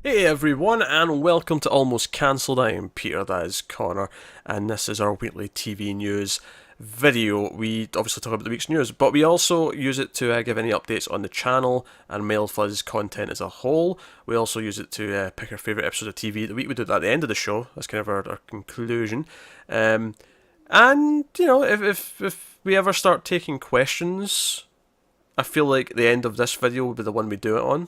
Hey everyone, and welcome to Almost Cancelled. I am Peter, that is Connor, and this is our weekly TV news video. We obviously talk about the week's news, but we also use it to give any updates on the channel and Mail Fuzz content as a whole. We also use it to pick our favourite episode of TV of the week. We do that at the end of the show. That's kind of our conclusion. And, you know, if we ever start taking questions, I feel like the end of this video will be the one we do it on.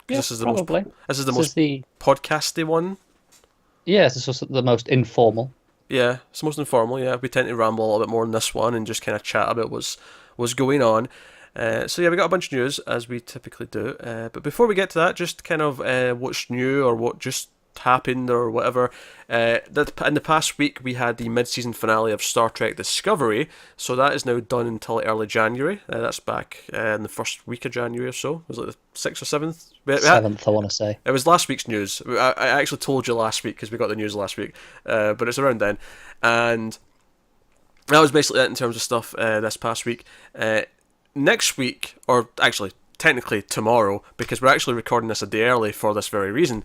Yeah, This is the most probably. this is the This is most the podcasty one. This is also the most informal. Yeah, it's the most informal. Yeah, we tend to ramble a little bit more in this one and just kind of chat about what's going on. So yeah, we got a bunch of news as we typically do. But before we get to that, just kind of what's new or what just happened or whatever. In the past week, we had the mid-season finale of Star Trek Discovery, so that is now done until early January. That's back in the first week of January or so. Was it the 6th or 7th? Seventh, I want to say. It was last week's news. I actually told you last week because we got the news last week, but it's around then. And that was basically it in terms of stuff this past week. Next week, or actually technically tomorrow, because we're actually recording this a day early for this very reason.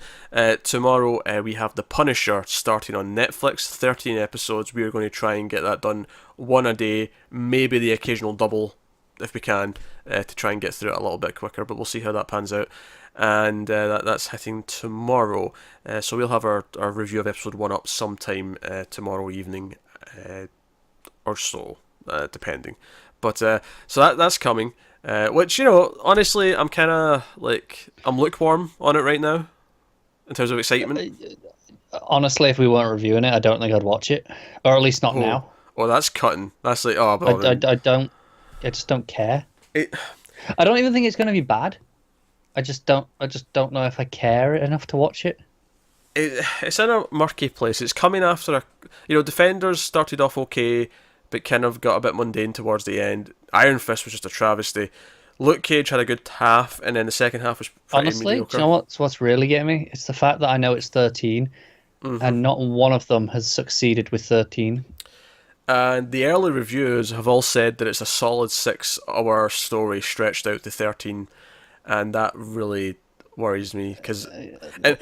Tomorrow we have The Punisher starting on Netflix, 13 episodes. We are going to try and get that done one a day, maybe the occasional double if we can, to try and get through it a little bit quicker, but we'll see how that pans out. And that's hitting tomorrow. So we'll have our review of episode 1 up sometime tomorrow evening or so, depending. But so that's coming. Which, you know, honestly, I'm kind of like, I'm lukewarm on it right now in terms of excitement. Honestly, if we weren't reviewing it, I don't think I'd watch it, or at least not Oh, now. oh, that's cutting. That's like, oh, I, well, I, then. I don't. I just don't care. It, I don't even think it's going to be bad. I just don't. I just don't know if I care enough to watch it. it's in a murky place. It's coming after Defenders started off okay, but kind of got a bit mundane towards the end. Iron Fist was just a travesty. Luke Cage had a good half, and then the second half was pretty Honestly, do mediocre. you know what's really getting me? It's the fact that I know it's 13, and not one of them has succeeded with 13. And the early reviews have all said that it's a solid 6 hour story stretched out to 13, and that really worries me because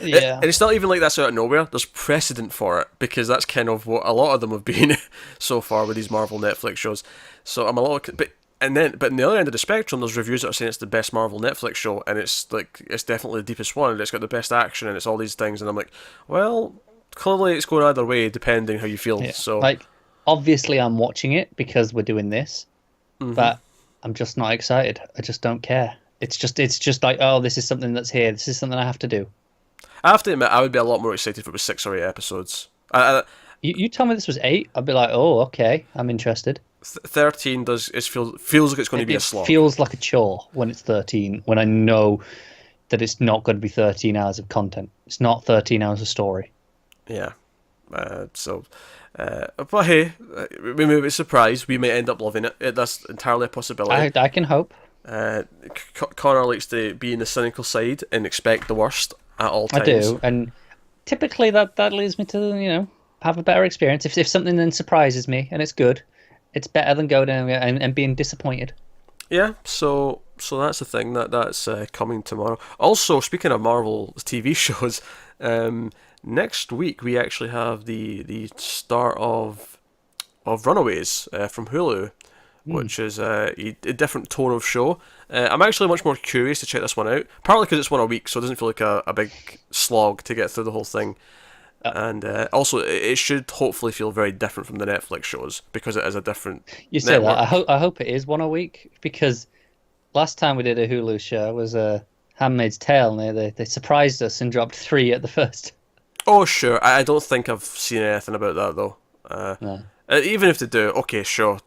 Yeah. and it's not even like that's out of nowhere. There's precedent for it because that's kind of what a lot of them have been so far with these Marvel Netflix shows. So I'm a little but in the other end of the spectrum, there's reviews that are saying it's the best Marvel Netflix show, and it's definitely the deepest one, and it's got the best action, and it's all these things, and I'm like, well, clearly it's going either way depending how you feel. Yeah. So Like, obviously, I'm watching it because we're doing this, but I'm just not excited. I just don't care. It's just like, oh, this is something that's here. This is something I have to do. I have to admit, I would be a lot more excited if it was 6 or 8 episodes. You tell me this was 8, I'd be like, oh, okay, I'm interested. 13 feels like it's going to be a It slog. feels like a chore when it's 13, when I know that it's not going to be 13 hours of content. It's not 13 hours of story. Yeah. But hey, we may be surprised. We may end up loving it. That's entirely a possibility. I can hope. Connor likes to be in the cynical side and expect the worst at all I times. do, and typically that leads me to, have a better experience. If something then surprises me and it's good, it's better than going down and being disappointed. Yeah, so that's the thing that's coming tomorrow. Also, speaking of Marvel TV shows, next week we actually have the start of Runaways from Hulu, which is a different tone of show. I'm actually much more curious to check this one out, partly because it's one a week, so it doesn't feel like a big slog to get through the whole thing. And also, it should hopefully feel very different from the Netflix shows because it is a different You say network. that. I hope it is one a week, because last time we did a Hulu show was Handmaid's Tale, and they surprised us and dropped 3 at the first. Oh, sure. I don't think I've seen anything about that though. No. Even if they do, okay, sure.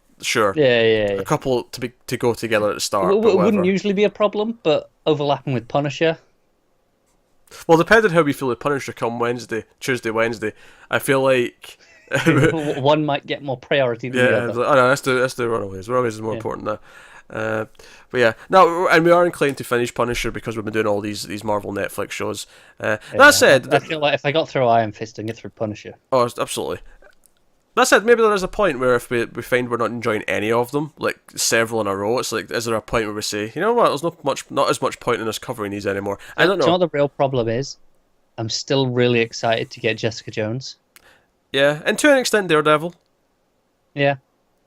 Yeah. A couple to go together at the start, It but wouldn't whatever. usually be a problem, but overlapping with Punisher. Well, depending how we feel with Punisher come Tuesday, Wednesday, I feel like One might get more priority than the yeah, other. I know, let's do Runaways. Runaways is more Yeah. important now. But yeah, no, and we are inclined to finish Punisher because we've been doing all these Marvel Netflix shows. That said, I feel like if I got through Iron Fist, I'd get through Punisher. oh, absolutely. That said, maybe there is a point where if we find we're not enjoying any of them, like several in a row, it's like, is there a point where we say, you know what, there's not as much point in us covering these anymore? I don't Do you know know. what the real problem is? I'm still really excited to get Jessica Jones. Yeah, and to an extent, Daredevil. Yeah.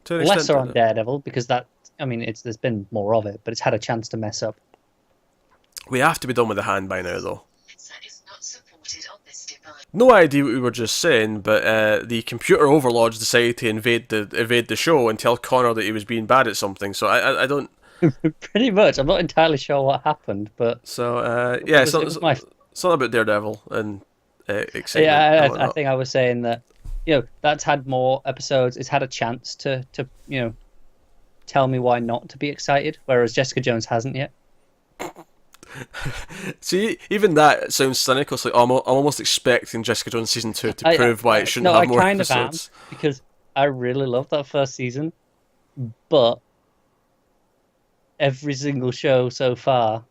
To an extent, Lesser on Daredevil because there's been more of it, but it's had a chance to mess up. We have to be done with the hand by now, though. No idea what we were just saying, but the computer overlords decided to invade the show and tell Connor that he was being bad at something. So I don't. Pretty much. I'm not entirely sure what happened, but so yeah, something about Daredevil and excitement. Yeah, I think I was saying that, that's had more episodes. It's had a chance to tell me why not to be excited, whereas Jessica Jones hasn't yet. See, even that sounds cynical. It's like, I'm almost expecting Jessica Jones season 2 to prove why it shouldn't have more episodes. I kind of am, because I really loved that first season, but every single show so far,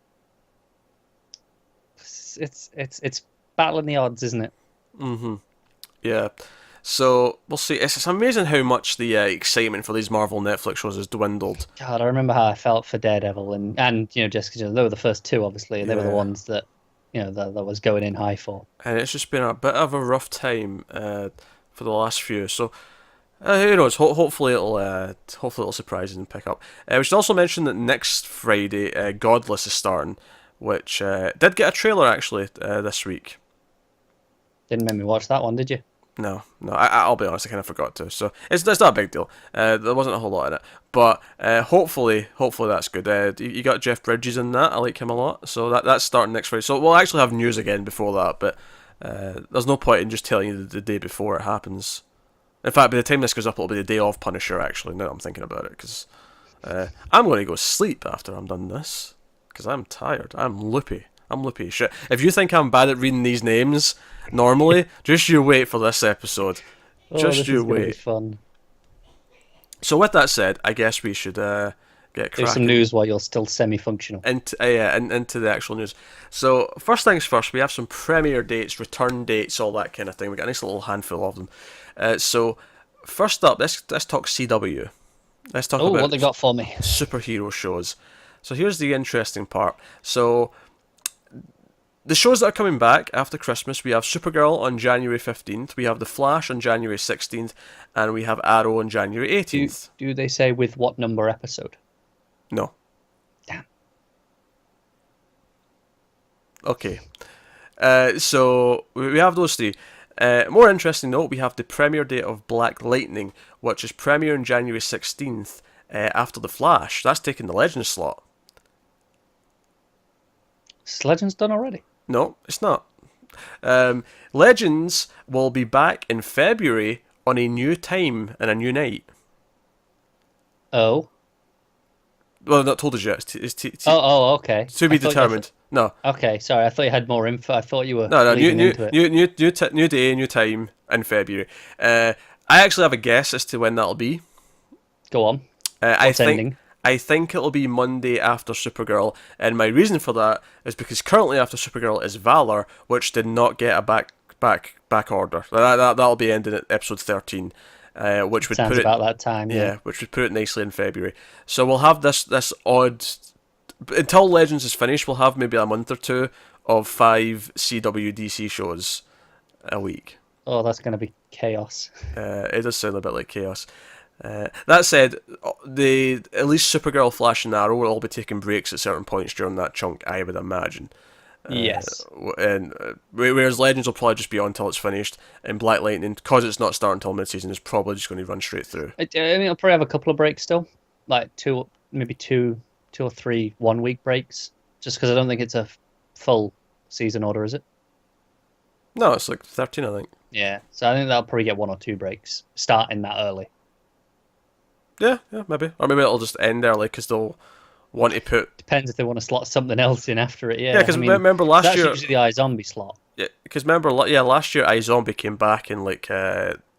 it's battling the odds, isn't it? Mm-hmm. Yeah. So we'll see. It's amazing how much the excitement for these Marvel Netflix shows has dwindled. God, I remember how I felt for Daredevil and Jessica Jones. They were the first two, obviously, and they were the ones that that was going in high for. And it's just been a bit of a rough time for the last few. So who knows? Hopefully it'll surprise us and pick up. We should also mention that next Friday, Godless is starting, which did get a trailer actually this week. Didn't make me watch that one, did you? No. I'll be honest, I kind of forgot to. So it's not a big deal. There wasn't a whole lot in it, but hopefully that's good. You got Jeff Bridges in that. I like him a lot. So that's starting next Friday. So we'll actually have news again before that, but there's no point in just telling you the day before it happens. In fact, by the time this goes up, it'll be the day of Punisher. Actually, now that I'm thinking about it, because I'm going to go sleep after I'm done this, because I'm tired. I'm loopy as shit. If you think I'm bad at reading these names normally, just you wait for this episode. Just you wait. Be fun. So with that said, I guess we should get cracking. Do some news while you're still semi-functional. Into the actual news. So first things first, we have some premiere dates, return dates, all that kind of thing. We got a nice little handful of them. So first up, let's talk CW. Let's talk about what they got for me. Superhero shows. So here's the interesting part. So the shows that are coming back after Christmas, we have Supergirl on January 15th, we have The Flash on January 16th, and we have Arrow on January 18th. Do they say with what number episode? No. Damn. Okay. So we have those three. More interesting though, we have the premiere date of Black Lightning, which is premiering January 16th after The Flash. That's taking the Legends slot. Is Legends done already? No, it's not. Legends will be back in February on a new time and a new night. Oh. Well, not told us yet. Okay. To be determined. No. Okay, sorry. I thought you had more info. I thought you were. No. New Day, new time in February. I actually have a guess as to when that'll be. Go on. Ending? I think it'll be Monday after Supergirl, and my reason for that is because currently after Supergirl is Valor, which did not get a back order. That'll be ending at episode 13, which would Sounds put it about that time. Yeah, which would put it nicely in February. So we'll have this odd until Legends is finished. We'll have maybe a month or two of 5 CW DC shows a week. Oh, that's going to be chaos. It does sound a bit like chaos. That said, at least Supergirl, Flash, and Arrow will all be taking breaks at certain points during that chunk, I would imagine. Yes. And whereas Legends will probably just be on until it's finished, and Black Lightning, because it's not starting until mid-season, is probably just going to run straight through. I mean, I'll probably have a couple of breaks still, like two or three 1 week breaks, just because I don't think it's a full season order, is it? No, it's like 13, I think. Yeah, so I think they'll probably get 1 or 2 breaks starting that early. Yeah, maybe. Or maybe it'll just end early because they'll want to put... Depends if they want to slot something else in after it, yeah. Yeah, because remember last year... That's usually the iZombie slot. Yeah, because remember, last year iZombie came back in like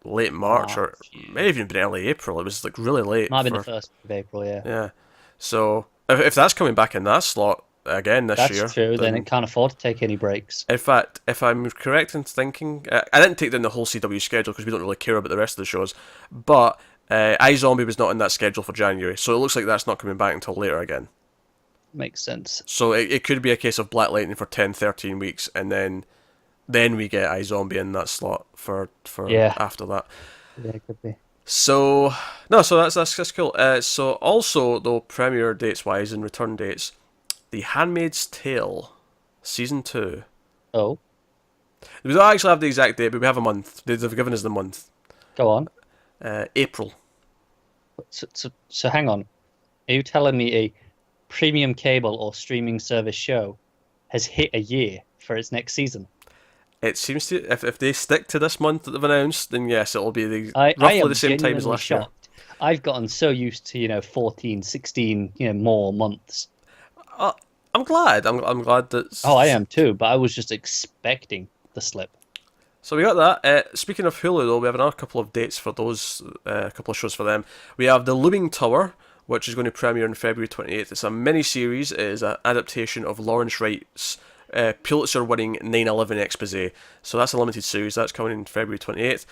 late March, or maybe even been early April. It was like really late. Might have been the 1st of April, yeah. Yeah. So if that's coming back in that slot, again this year. That's true. Then it can't afford to take any breaks. In fact, if I'm correct in thinking, I didn't take down the whole CW schedule because we don't really care about the rest of the shows, but iZombie was not in that schedule for January, so it looks like that's not coming back until later again. Makes sense. So it could be a case of Black Lightning for 10, 13 weeks, and then we get iZombie in that slot for after that. Yeah, it could be. So that's cool. So also though, premiere dates wise and return dates, The Handmaid's Tale, season 2. Oh. We don't actually have the exact date, but we have a month. They've given us the month. Go on. April. So hang on. Are you telling me a premium cable or streaming service show has hit a year for its next season? It seems to, if they stick to this month that they've announced, then yes, it'll be roughly the same time as last year. I've gotten so used to 14, 16 more months. I'm glad. I'm glad that. Oh, I am too. But I was just expecting the slip. So we got that. Speaking of Hulu, though, we have another couple of dates for those. Couple of shows for them. We have The Looming Tower, which is going to premiere on February 28th. It's a mini-series. It is an adaptation of Lawrence Wright's Pulitzer-winning 9/11 expose. So that's a limited series. That's coming in February 28th.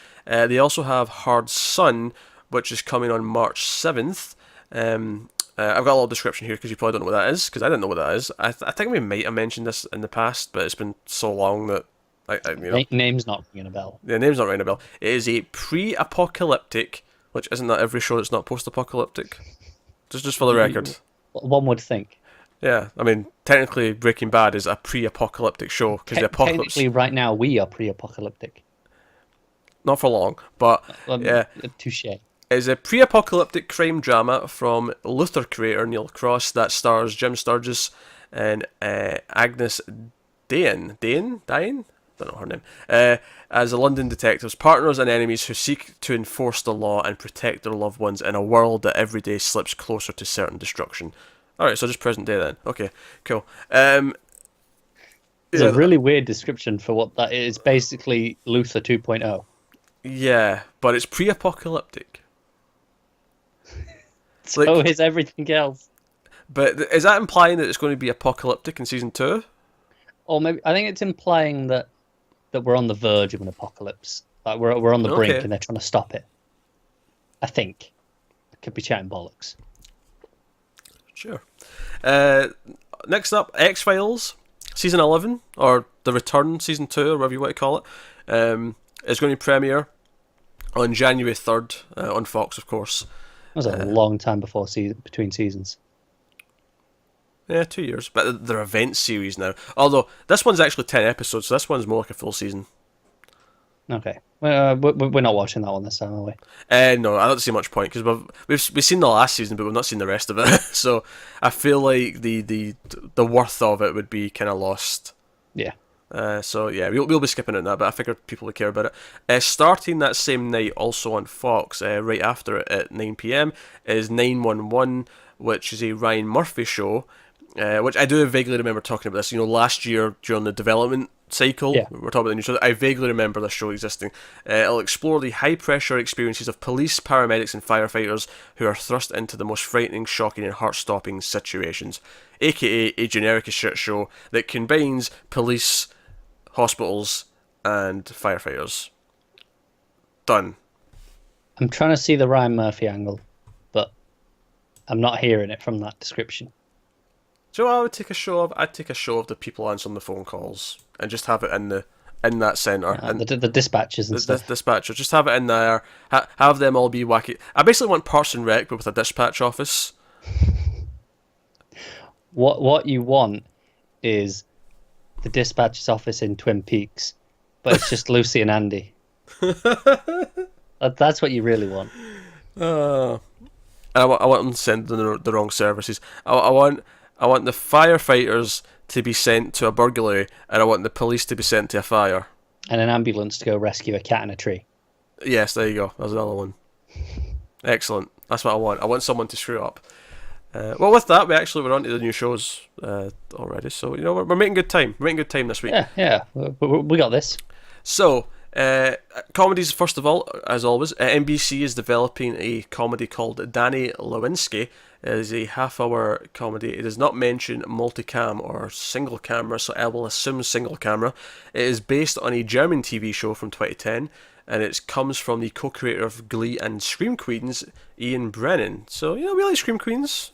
They also have Hard Sun, which is coming on March 7th. I've got a little description here because you probably don't know what that is, because I didn't know what that is. I think we might have mentioned this in the past, but it's been so long that name's not ringing a bell. The name's not ringing a bell. It is a pre-apocalyptic, which isn't that every show that's not post-apocalyptic? Just for the record. One would think. Yeah, I mean, technically Breaking Bad is a pre-apocalyptic show because the apocalypse. Technically, right now we are pre-apocalyptic. Not for long, but yeah. Touché. It's a pre-apocalyptic crime drama from Luther creator Neil Cross that stars Jim Sturgis and Agnes Diane? Don't know her name. As a London detectives, partners and enemies who seek to enforce the law and protect their loved ones in a world that every day slips closer to certain destruction. Alright, so just present day then. Okay, cool. It's a really weird description for what that is. Basically Luther 2.0. Yeah, but it's pre-apocalyptic. So is everything else. But is that implying that it's going to be apocalyptic in season 2? Or maybe I think it's implying that we're on the verge of an apocalypse. Like we're on the brink and they're trying to stop it. I think. I could be chatting bollocks. Sure. Next up, X-Files, season 11, or The Return, season 2, or whatever you want to call it, is going to premiere on January 3rd on Fox, of course. That was a long time between seasons. Yeah, 2 years. But they're event series now. Although, this one's actually 10 episodes, so this one's more like a full season. Okay. We're not watching that one this time, are we? No, I don't see much point, because we've seen the last season, but we've not seen the rest of it. So, I feel like the worth of it would be kind of lost. Yeah. So yeah, we'll be skipping it now, but I figured people would care about it. Starting that same night, also on Fox, right after it at 9 PM, is 911, which is a Ryan Murphy show, which I do vaguely remember talking about this. Last year during the development cycle, we're talking about the new show. I vaguely remember this show existing. It'll explore the high-pressure experiences of police, paramedics, and firefighters who are thrust into the most frightening, shocking, and heart-stopping situations, aka a generic shit show that combines police, hospitals, and firefighters. Done. I'm trying to see the Ryan Murphy angle, but I'm not hearing it from that description. So I would take a show of. I'd take a show of the people answering the phone calls and just have it in that centre. And the dispatches and stuff. Dispatchers, just have it in there. Have them all be wacky. I basically want Parks and Rec, but with a dispatch office. What you want is the dispatcher's office in Twin Peaks, but it's just Lucy and Andy. That's what you really want. I want them sending the wrong services. I want the firefighters to be sent to a burglary, and I want the police to be sent to a fire. And an ambulance to go rescue a cat in a tree. Yes, there you go. There's another one. Excellent. That's what I want. I want someone to screw up. Well, with that, we're on to the new shows already. So, we're making good time. We're making good time this week. Yeah. We got this. So, comedies, first of all, as always. NBC is developing a comedy called Danny Lewinsky, It is a half-hour comedy. It does not mention multicam or single camera, so I will assume single camera. It is based on a German TV show from 2010, and it comes from the co-creator of Glee and Scream Queens, Ian Brennan. So, we like Scream Queens.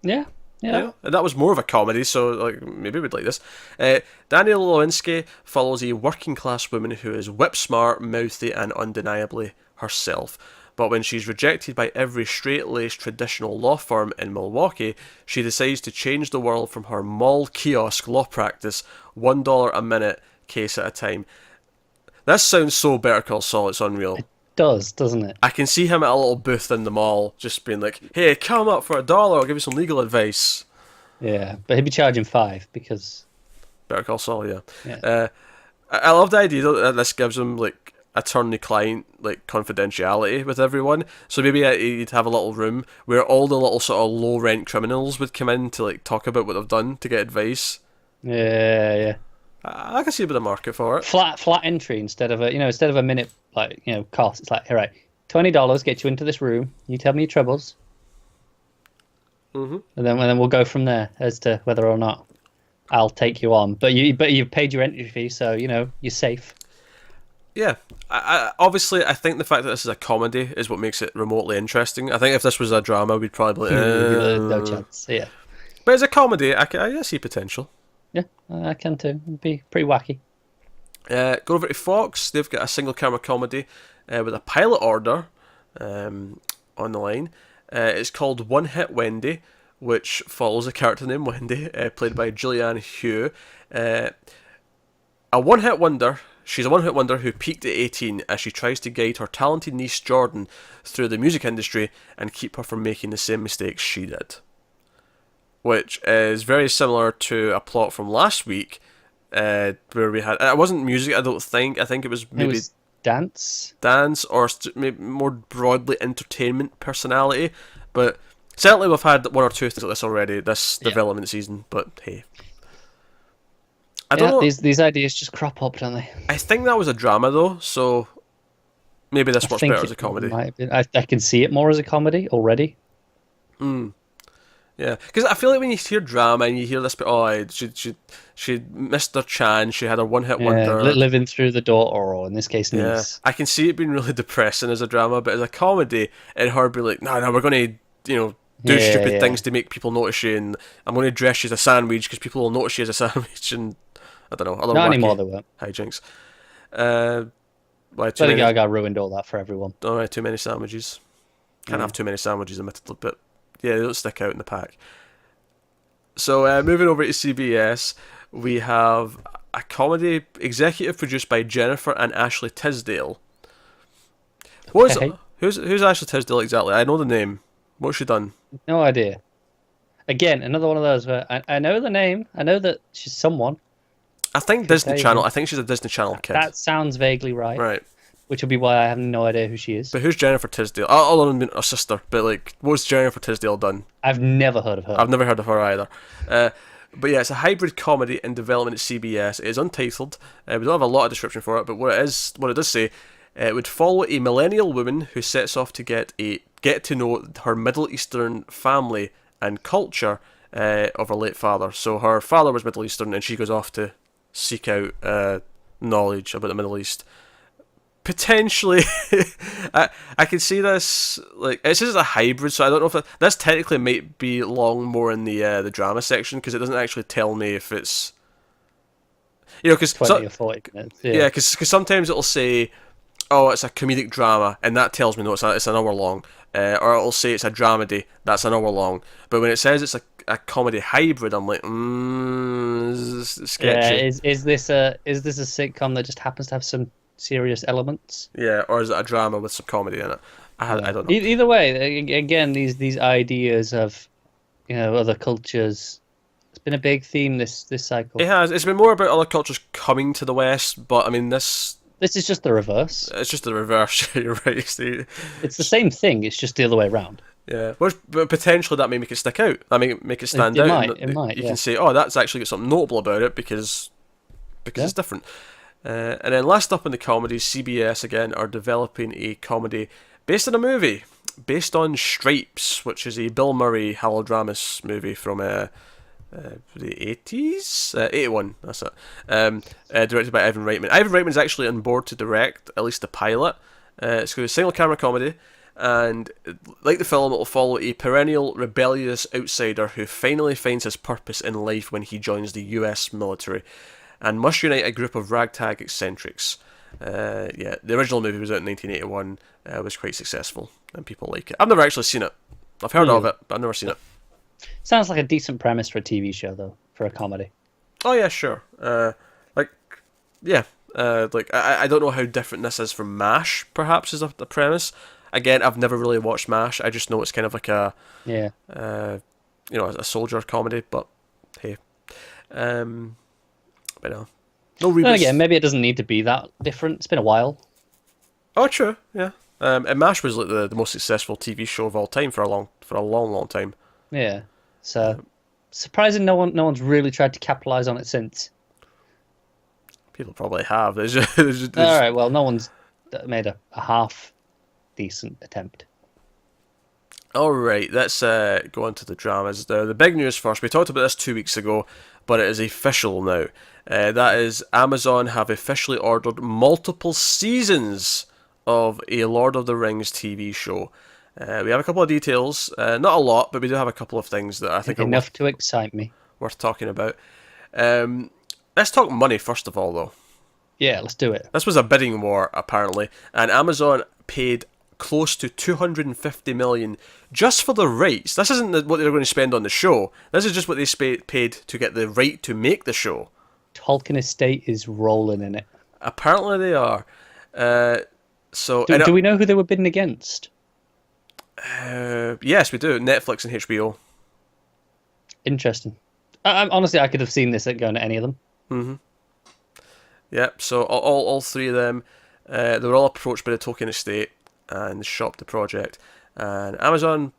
Yeah. And that was more of a comedy, so like maybe we'd like this. Daniel Lewinsky follows a working-class woman who is whip-smart, mouthy, and undeniably herself. But when she's rejected by every straight-laced traditional law firm in Milwaukee, she decides to change the world from her mall kiosk law practice, $1 a minute, case at a time. This sounds so Better Call Saul, it's unreal. It does, doesn't it? I can see him at a little booth in the mall, just being like, hey, come up for $1, I'll give you some legal advice. Yeah, but he'd be charging $5 because... Better Call Saul, yeah. I love the idea that this gives him, like, attorney-client, like, confidentiality with everyone. So maybe you'd have a little room where all the little sort of low-rent criminals would come in to, like, talk about what they've done to get advice. Yeah. I can see a bit of market for it. Flat entry instead of a minute, like, cost. It's like, all right, $20 get you into this room. You tell me your troubles, and then we'll go from there as to whether or not I'll take you on. But you've paid your entry fee, so you're safe. Yeah, obviously, I think the fact that this is a comedy is what makes it remotely interesting. I think if this was a drama, we'd probably no chance. Yeah, but as a comedy, I see potential. Yeah, I can too. It'd be pretty wacky. Go over to Fox. They've got a single camera comedy with a pilot order on the line. It's called One Hit Wendy, which follows a character named Wendy, played by Julianne Hough. She's a one-hit wonder who peaked at 18 as she tries to guide her talented niece Jordan through the music industry and keep her from making the same mistakes she did. Which is very similar to a plot from last week, where we had... It wasn't music, I don't think. I think it was maybe... It was dance, or maybe more broadly entertainment personality. But certainly we've had one or two things like this already, this development season. But hey... I don't know. These ideas just crop up, don't they? I think that was a drama, though, so maybe this works better as a comedy. I can see it more as a comedy already. Yeah, because I feel like when you hear drama and you hear this, she missed her chance, she had her one-hit wonder. Living through the door, or in this case, niece. I can see it being really depressing as a drama, but as a comedy, it'd her be like, no, we're going to, do stupid things to make people notice you, and I'm going to dress you as a sandwich because people will notice you as a sandwich, and I don't know. Not anymore, they won't. Hijinks. Lady Gaga ruined all that for everyone. Alright, too many sandwiches. Can't have too many sandwiches, admittedly, but yeah, they don't stick out in the pack. So, moving over to CBS, we have a comedy executive produced by Jennifer and Ashley Tisdale. Who's Ashley Tisdale exactly? I know the name. What's she done? No idea. Again, another one of those where I know the name. I know that she's someone. I think Disney Channel. I think she's a Disney Channel kid. That sounds vaguely right. Right. Which will be why I have no idea who she is. But who's Jennifer Tisdale? Other than her sister, but like, what's Jennifer Tisdale done? I've never heard of her. I've never heard of her either. But yeah, it's a hybrid comedy in development at CBS. It is untitled. We don't have a lot of description for it, but what it does say, it would follow a millennial woman who sets off to get to know her Middle Eastern family and culture of her late father. So her father was Middle Eastern, and she goes off to seek out knowledge about the Middle East. Potentially, I can see this, like, it says it's a hybrid, so I don't know if this technically might be long more in the drama section, because it doesn't actually tell me if it's, because 20 or 40 minutes. Yeah, because sometimes it'll say, oh, it's a comedic drama, and that tells me no, it's an hour long, or it'll say it's a dramedy, that's an hour long. But when it says it's a comedy hybrid, I'm like, this is sketchy. Yeah, is this a sitcom that just happens to have some serious elements? Yeah, or is it a drama with some comedy in it? I don't know. Either way, again, these ideas of other cultures, it's been a big theme this cycle. It has. It's been more about other cultures coming to the West, but I mean this is just the reverse. It's just the reverse. You're right. It's the same thing. It's just the other way around. Yeah, but potentially that may make it stick out. That may make it stand out. It might. You can say, oh, that's actually got something notable about it because it's different. And then last up in the comedies, CBS again are developing a comedy based on a movie based on Stripes, which is a Bill Murray Harold Ramis movie from the 80s? 81, that's it. Directed by Ivan Reitman. Ivan Reitman's actually on board to direct at least the pilot. It's going to be a single camera comedy, and like the film, it will follow a perennial rebellious outsider who finally finds his purpose in life when he joins the US military and must unite a group of ragtag eccentrics. The original movie was out in 1981, was quite successful, and people like it. I've never actually seen it. I've heard of it, but I've never seen it. Sounds like a decent premise for a TV show, though, for a comedy. Oh yeah, sure. I don't know how different this is from MASH. Perhaps is the premise. Again, I've never really watched MASH. I just know it's kind of like a a soldier comedy. But hey, but no reboots. Then again, maybe it doesn't need to be that different. It's been a while. Oh, true. Yeah. And MASH was like the most successful TV show of all time for a long time. Yeah. So surprising no one's really tried to capitalize on it since. People probably have. There's just... All right. Well, no one's made a half decent attempt. All right. Let's go on to the dramas. The big news first. We talked about this 2 weeks ago, but it is official now. That is, Amazon have officially ordered multiple seasons of a Lord of the Rings TV show. We have a couple of details, not a lot, but we do have a couple of things that I think enough to excite me. Worth talking about. Let's talk money first of all, though. Yeah, let's do it. This was a bidding war, apparently, and Amazon paid close to $250 million just for the rights. This isn't what they're going to spend on the show. This is just what they paid to get the right to make the show. Tolkien Estate is rolling in it. Apparently they are. Do we know who they were bidding against? Yes, we do. Netflix and HBO. Interesting. Honestly, I could have seen this going to any of them. Mm-hmm. Yep. So all three of them, they were all approached by the Tolkien Estate and shopped the project, and Amazon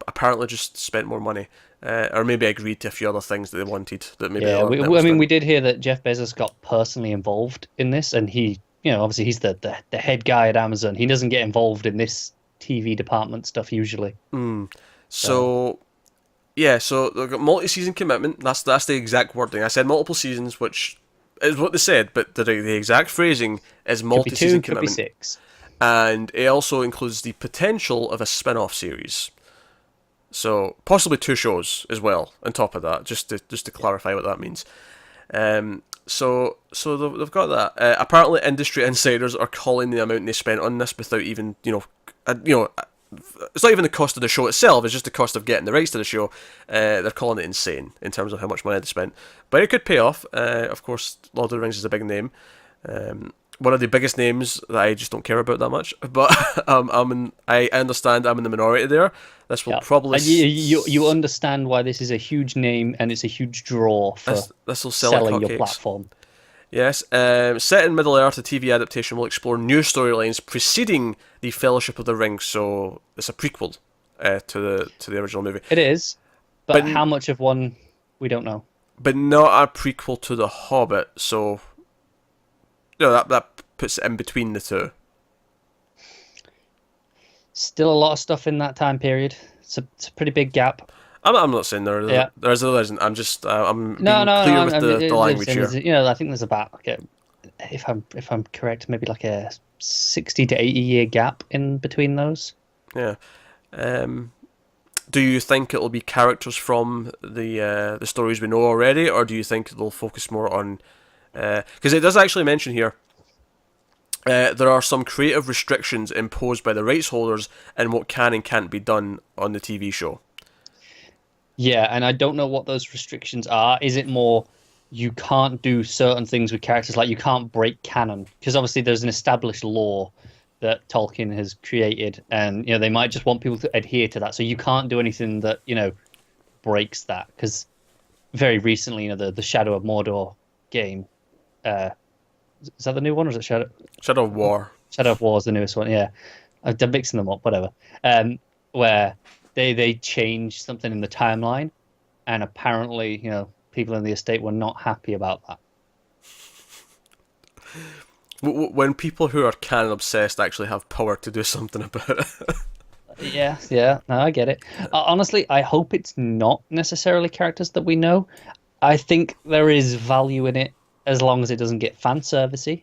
apparently just spent more money, or maybe agreed to a few other things that they wanted that maybe. Yeah, we did hear that Jeff Bezos got personally involved in this, and he, obviously he's the head guy at Amazon. He doesn't get involved in this TV department stuff usually. So they've got multi-season commitment. That's the exact wording. I said multiple seasons, which is what they said, but the exact phrasing is multi-season commitment. Could be 6. And it also includes the potential of a spin-off series. So possibly 2 shows as well on top of that, just to clarify what that means. So they've got that. Apparently, industry insiders are calling the amount they spent on this without even it's not even the cost of the show itself. It's just the cost of getting the rights to the show. They're calling it insane in terms of how much money they spent, but it could pay off. Of course, Lord of the Rings is a big name. One of the biggest names that I just don't care about that much. But I understand I'm in the minority there. This will probably... And you understand why this is a huge name and it's a huge draw for this will sell selling like your platform. Yes. Set in Middle-earth, the TV adaptation will explore new storylines preceding the Fellowship of the Ring. So it's a prequel to the original movie. It is, but how much of one, we don't know. But not a prequel to The Hobbit, so... that puts it in between the two. Still a lot of stuff in that time period. It's a pretty big gap. I'm not saying there isn't. I'm just I'm being clear with the language here. I think there's about if I'm correct, maybe like a 60 to 80 year gap in between those. Yeah. Do you think it'll be characters from the stories we know already, or do you think they'll focus more on? Because it does actually mention here, there are some creative restrictions imposed by the rights holders and what can and can't be done on the TV show. Yeah, and I don't know what those restrictions are. Is it more you can't do certain things with characters, like you can't break canon? Because obviously there's an established law that Tolkien has created, and they might just want people to adhere to that. So you can't do anything that breaks that. Because very recently, the Shadow of Mordor game. Is that the new one, or is it Shadow of War? Shadow of War is the newest one. Yeah, I'm mixing them up. Whatever. Where they changed something in the timeline, and apparently, people in the estate were not happy about that. When people who are canon obsessed actually have power to do something about it. Yeah. No, I get it. Honestly, I hope it's not necessarily characters that we know. I think there is value in it as long as it doesn't get fan servicey.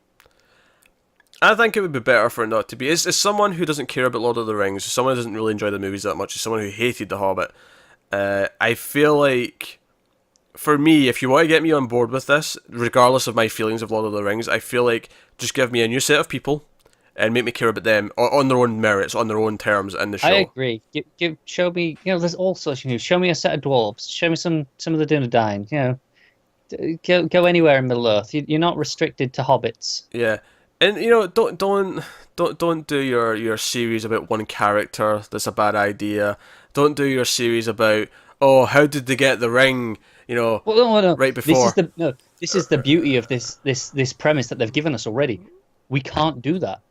I think it would be better for it not to be. As someone who doesn't care about Lord of the Rings, someone who doesn't really enjoy the movies that much, as someone who hated The Hobbit, I feel like, for me, if you want to get me on board with this, regardless of my feelings of Lord of the Rings, I feel like just give me a new set of people and make me care about them on their own merits, on their own terms in the I show. agree. Show me, there's all sorts of news. Show me a set of dwarves. Show me some of the Dunedain. Go anywhere in Middle Earth. You're not restricted to hobbits. Yeah, and don't do your series about one character. That's a bad idea. Don't do your series about, oh, how did they get the ring? Well, no. Right before. This is the beauty of this premise that they've given us already. We can't do that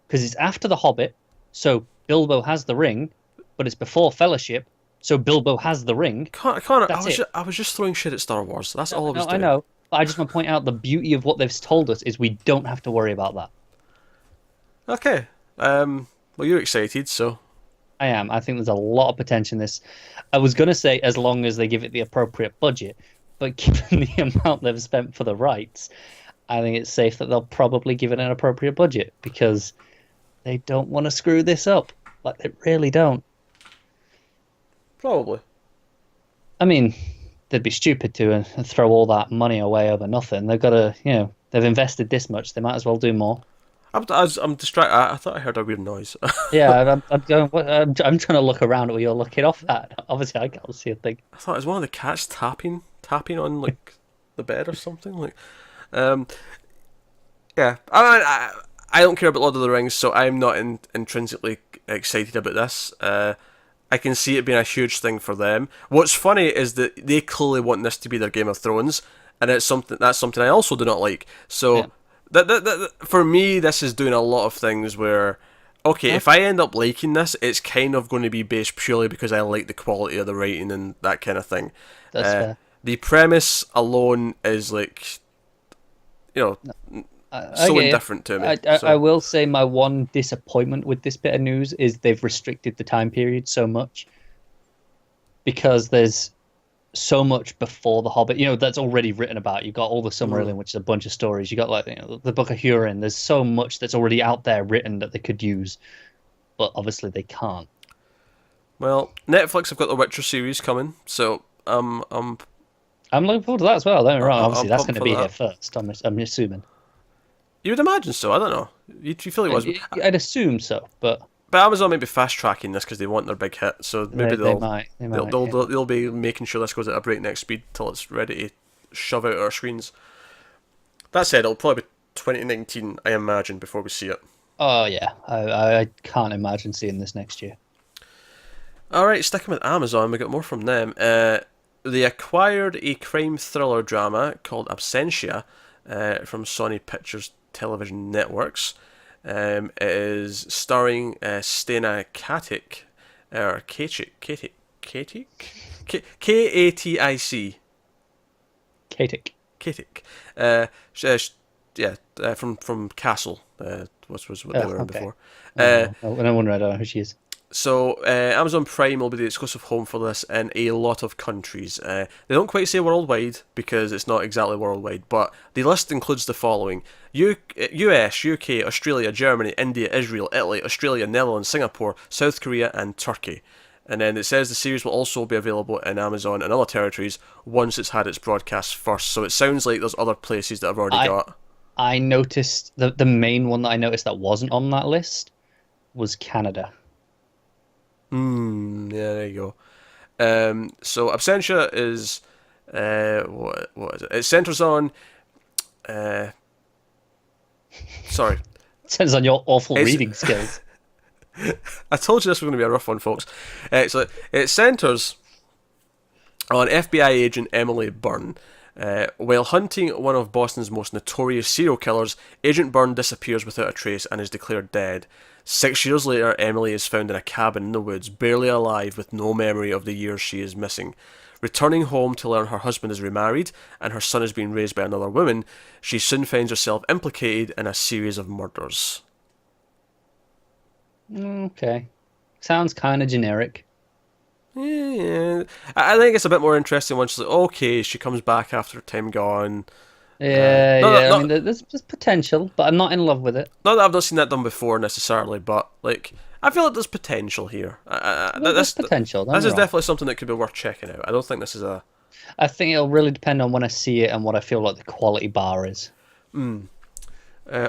because it's after the Hobbit, so Bilbo has the ring, but it's before Fellowship, so Bilbo has the ring. Connor, That's it. I was just throwing shit at Star Wars. That's all I was No, I doing. know, but I just want to point out the beauty of what they've told us is we don't have to worry about that. Okay. Well, you're excited, so. I am. I think there's a lot of potential in this. I was going to say as long as they give it the appropriate budget, but given the amount they've spent for the rights, I think it's safe that they'll probably give it an appropriate budget because they don't want to screw this up. Like, they really don't. Probably. I mean, they'd be stupid to throw all that money away over nothing. They've got to, they've invested this much. They might as well do more. I'm distracted. I thought I heard a weird noise. Yeah, I'm going. I'm trying to look around where you're looking off at. Obviously, I can't see a thing. I thought it was one of the cats tapping on like the bed or something. Like, um, yeah. I don't care about Lord of the Rings, so I'm not intrinsically excited about this. I can see it being a huge thing for them. What's funny is that they clearly want this to be their Game of Thrones, and that's something I also do not like. So. Yeah. That for me, this is doing a lot of things where, okay, Yeah. if I end up liking this, it's kind of going to be based purely because I like the quality of the writing and that kind of thing. That's fair. The premise alone is like, so indifferent to me. I will say my one disappointment with this bit of news is they've restricted the time period so much because there's so much before the Hobbit, that's already written about. You got all the Silmarillion, which is a bunch of stories. You got the Book of Hurin. There's so much that's already out there written that they could use, but obviously they can't. Well, Netflix have got the Witcher series coming, so I'm looking forward to that as well. Don't get me wrong. Obviously, that's going to be that. here first. I'm assuming. You would imagine so. I don't know. You feel it was? I'd assume so, but Amazon might be fast tracking this because they want their big hit, so maybe they might. They'll be making sure this goes at a breakneck speed till it's ready to shove out our screens. That said, it'll probably be 2019, I imagine, before we see it. Oh yeah, I can't imagine seeing this next year. All right, sticking with Amazon, we got more from them. They acquired a crime thriller drama called Absentia from Sony Pictures Television Networks. It is starring Stena Katic, or Katic, Katic, from Castle. Was what they were in before. No wonder I don't know who she is. So Amazon Prime will be the exclusive home for this in a lot of countries. They don't quite say worldwide because it's not exactly worldwide, but the list includes the following: US, UK, Australia, Germany, India, Israel, Italy, Australia, Netherlands, Singapore, South Korea, and Turkey. And then it says the series will also be available in Amazon and other territories once it's had its broadcast first. So it sounds like there's other places that have already got. I noticed the main one that I noticed that wasn't on that list was Canada. Yeah, there you go. So Absentia is what is it? It centers on sorry. It centers on your awful reading skills. I told you this was going to be a rough one, folks. So it centers on FBI agent Emily Byrne. While hunting one of Boston's most notorious serial killers, Agent Byrne disappears without a trace and is declared dead. 6 years later, Emily is found in a cabin in the woods, barely alive, with no memory of the years she is missing. Returning home to learn her husband is remarried and her son is being raised by another woman, she soon finds herself implicated in a series of murders. Okay. sounds kind of generic. Yeah, I think it's a bit more interesting when she's like, okay, she comes back after her time gone. Yeah, No, yeah. I mean, not there's potential, but I'm not in love with it. not that I've not seen that done before necessarily, but like I feel like there's potential here. There's potential. Don't This get is me wrong. definitely something that could be worth checking out. I don't think this is a. I think it'll really depend on when I see it and what I feel like the quality bar is.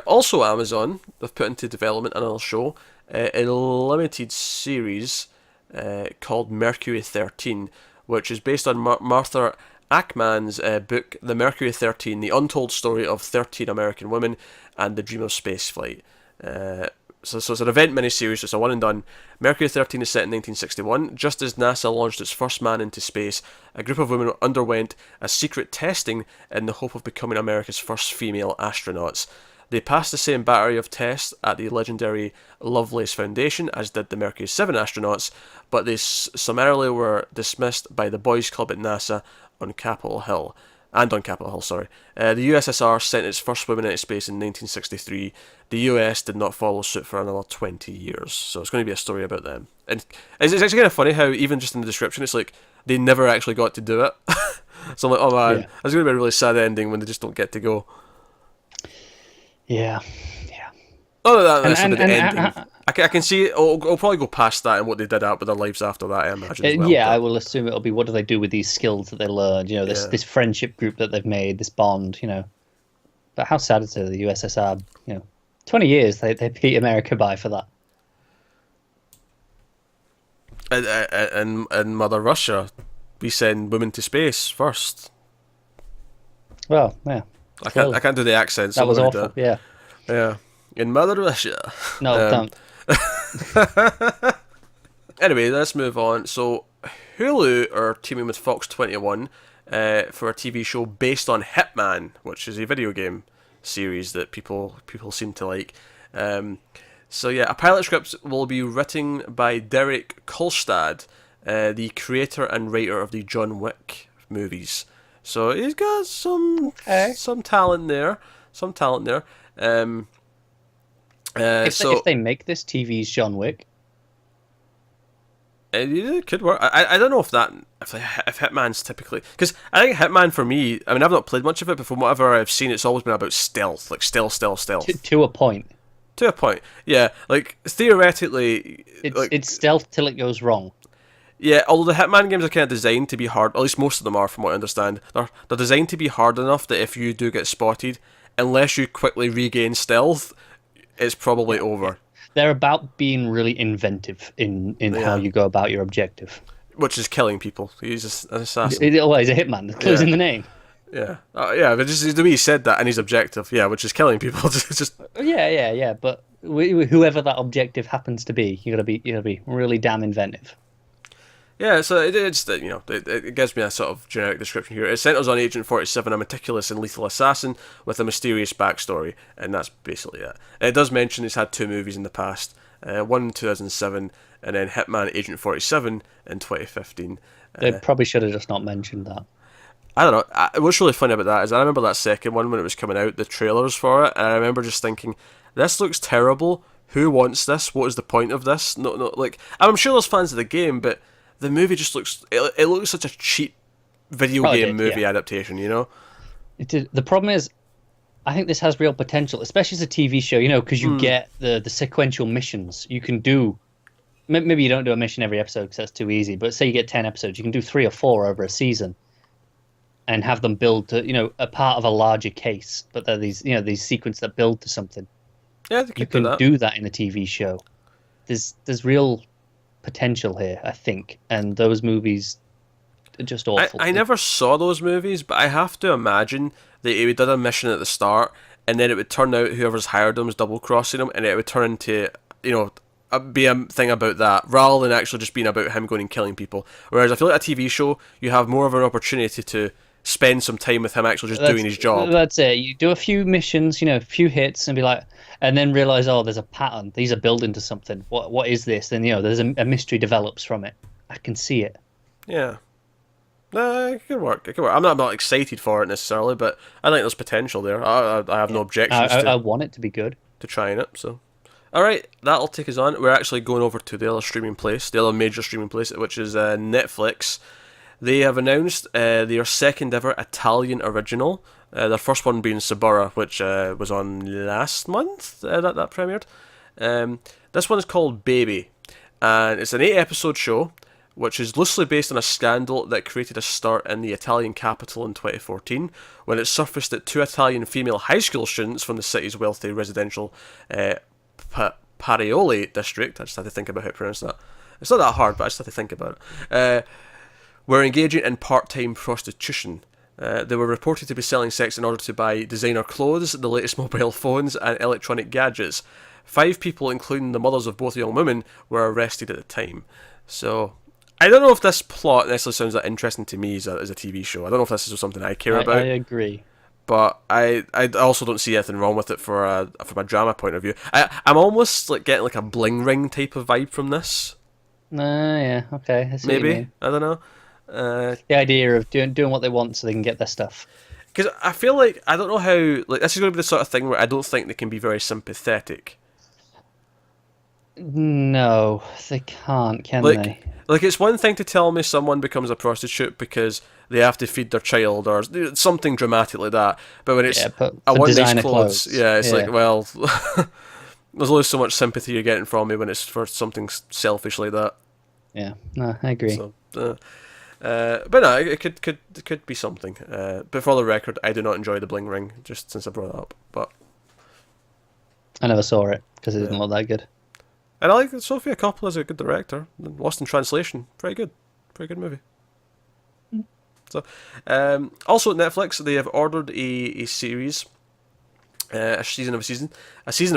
Also, Amazon have put into development another show, a limited series called Mercury XIII, which is based on Martha Ackman's book, The Mercury XIII, The Untold Story of 13 American Women and the Dream of Spaceflight. So it's an event miniseries, it's a one and done. Mercury XIII is set in 1961. Just as NASA launched its first man into space, a group of women underwent a secret testing in the hope of becoming America's first female astronauts. They passed the same battery of tests at the legendary Lovelace Foundation as did the Mercury XII astronauts, but they summarily were dismissed by the Boys Club at NASA on Capitol Hill. The USSR sent its first women into space in 1963. The US did not follow suit for another 20 years. So it's going to be a story about them. And it's actually kind of funny how even just in the description it's like they never actually got to do it. So I'm like, oh man, it's going to be a really sad ending when they just don't get to go. Yeah, yeah. Oh, that's the ending. I can see it'll probably go past that and what they did out with their lives after that, I imagine. As well, I will assume it'll be what do they do with these skills that they learned, this friendship group that they've made, this bond, But how sad is it, the USSR, 20 years they beat America by for that. And Mother Russia, we send women to space first. Well, yeah. I can't do the accent. So that was awful, yeah. Yeah. In Mother Russia. No, don't. Anyway, let's move on. So, Hulu are teaming with Fox 21 for a TV show based on Hitman, which is a video game series that people seem to like. So yeah, a pilot script will be written by Derek Kolstad, the creator and writer of the John Wick movies. So he's got some talent there. If they make this TV's John Wick, it could work. I don't know if Hitman's typically, because I think Hitman for me, I mean I've not played much of it, but from whatever I've seen, it's always been about stealth, like stealth. To a point. To a point, yeah. Like theoretically, it's stealth till it goes wrong. Yeah, although the Hitman games are kind of designed to be hard, at least most of them are, from what I understand. They're designed to be hard enough that if you do get spotted, unless you quickly regain stealth, it's probably over. They're about being really inventive in how you go about your objective. Which is killing people. He's an assassin. He's a hitman. The clue's in the name. Yeah. But just the way he said that and his objective, which is killing people. just. Yeah. But whoever that objective happens to be, you gotta be really damn inventive. Yeah, so it gives me a sort of generic description here. It centers on Agent 47, a meticulous and lethal assassin with a mysterious backstory, and that's basically it. It does mention he's had 2 movies in the past, one in 2007, and then Hitman Agent 47 in 2015. They probably should have just not mentioned that. I don't know. What's really funny about that is I remember that second one when it was coming out, the trailers for it, and I remember just thinking, this looks terrible. Who wants this? What is the point of this? No, like, I'm sure there's fans of the game, but the movie just looks... It looks such a cheap video game movie adaptation, It did. The problem is, I think this has real potential, especially as a TV show, because you get the sequential missions. You can do... Maybe you don't do a mission every episode because that's too easy, but say you get 10 episodes, you can do 3 or 4 over a season and have them build to, a part of a larger case. But they're these sequences that build to something. Yeah, you can do that in a TV show. There's real potential here, I think, and those movies are just awful. I never saw those movies, but I have to imagine that he did a mission at the start, and then it would turn out whoever's hired him was double crossing him, and it would turn into be a thing about that rather than actually just being about him going and killing people. Whereas I feel like a TV show, you have more of an opportunity to spend some time with him actually just doing his job. That's it. You do a few missions, a few hits, and be like, and then realize, there's a pattern. These are building to something. What is this? Then there's a mystery develops from it. I can see it. Yeah. It could work. I'm not excited for it necessarily, but I think there's potential there. I have no objections. I want it to be good. To trying it. So, All right, that'll take us on. We're actually going over to the other streaming place, the other major streaming place, which is Netflix. They have announced their second ever Italian original. Their first one being Sabura, which was on last month that premiered. This one is called Baby, and it's an 8-episode show, which is loosely based on a scandal that created a stir in the Italian capital in 2014, when it surfaced that 2 Italian female high school students from the city's wealthy residential Parioli district, I just had to think about how to pronounce that. It's not that hard, but I just had to think about it. Were engaging in part-time prostitution. They were reported to be selling sex in order to buy designer clothes, the latest mobile phones, and electronic gadgets. 5 people, including the mothers of both young women, were arrested at the time. So, I don't know if this plot necessarily sounds that interesting to me as a TV show. I don't know if this is something I care about. I agree. But I also don't see anything wrong with it from a drama point of view. I'm almost like getting like a Bling Ring type of vibe from this. Yeah, okay. I see Maybe. what you mean. I don't know. The idea of doing what they want so they can get their stuff. Because I feel like, I don't know how, like, this is going to be the sort of thing where I don't think they can be very sympathetic. No, they can't, can Like, they? Like, it's one thing to tell me someone becomes a prostitute because they have to feed their child or something dramatic like that. But when it's, I want these clothes, it's like, well, there's only so much sympathy you're getting from me when it's for something selfish like that. Yeah, no, I agree. So, but no, it could be something. But for the record, I do not enjoy the Bling Ring, just since I brought it up. But I never saw it because it didn't look that good. And I like that Sofia Coppola is a good director. Lost in Translation, very good movie. So, also at Netflix, they have ordered a series, a season of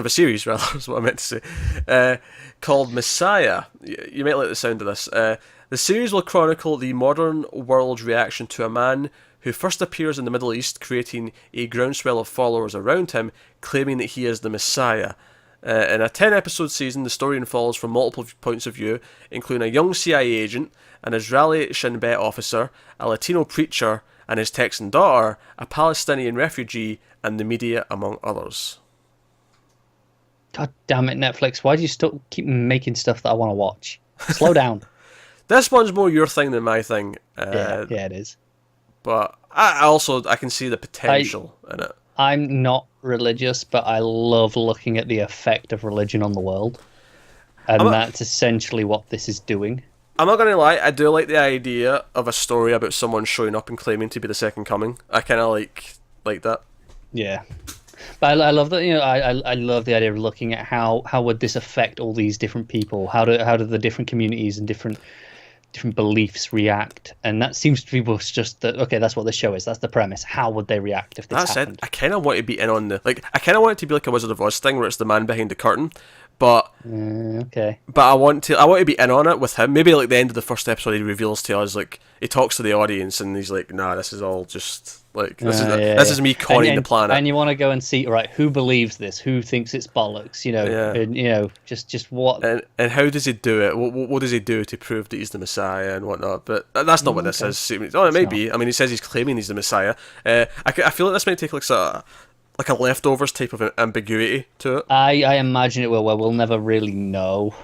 a series rather is what I meant to say, called Messiah. You might like the sound of this. The series will chronicle the modern world's reaction to a man who first appears in the Middle East, creating a groundswell of followers around him, claiming that he is the Messiah. In a 10-episode season, the story unfolds from multiple points of view, including a young CIA agent, an Israeli Shin Bet officer, a Latino preacher and his Texan daughter, a Palestinian refugee, and the media, among others. God damn it, Netflix. Why do you still keep making stuff that I want to watch? Slow down. This one's more your thing than my thing. Yeah, it is. But I can see the potential in it. I'm not religious, but I love looking at the effect of religion on the world. And that's essentially what this is doing. I'm not going to lie, I do like the idea of a story about someone showing up and claiming to be the second coming. I kind of like that. Yeah. But I love that, I love the idea of looking at how would this affect all these different people? How do the different communities and different beliefs react? And that seems to be just that. Okay, that's what the show is. That's the premise. How would they react if this happened? I kind of want to be in on I kind of want it to be like a Wizard of Oz thing where it's the man behind the curtain, but okay. But I want to be in on it with him. Maybe like the end of the first episode, he reveals to us, like, he talks to the audience and he's like, "Nah, this is all just like this is me conning the planet." And you want to go and see, right, who believes this? Who thinks it's bollocks? And, just what? And how does he do it? What does he do to prove that he's the Messiah and whatnot? But that's not what this is. Oh, it may be. I mean, he says he's claiming he's the Messiah. I feel like this might take like a leftovers type of ambiguity to it. I imagine it will. Well, we'll never really know.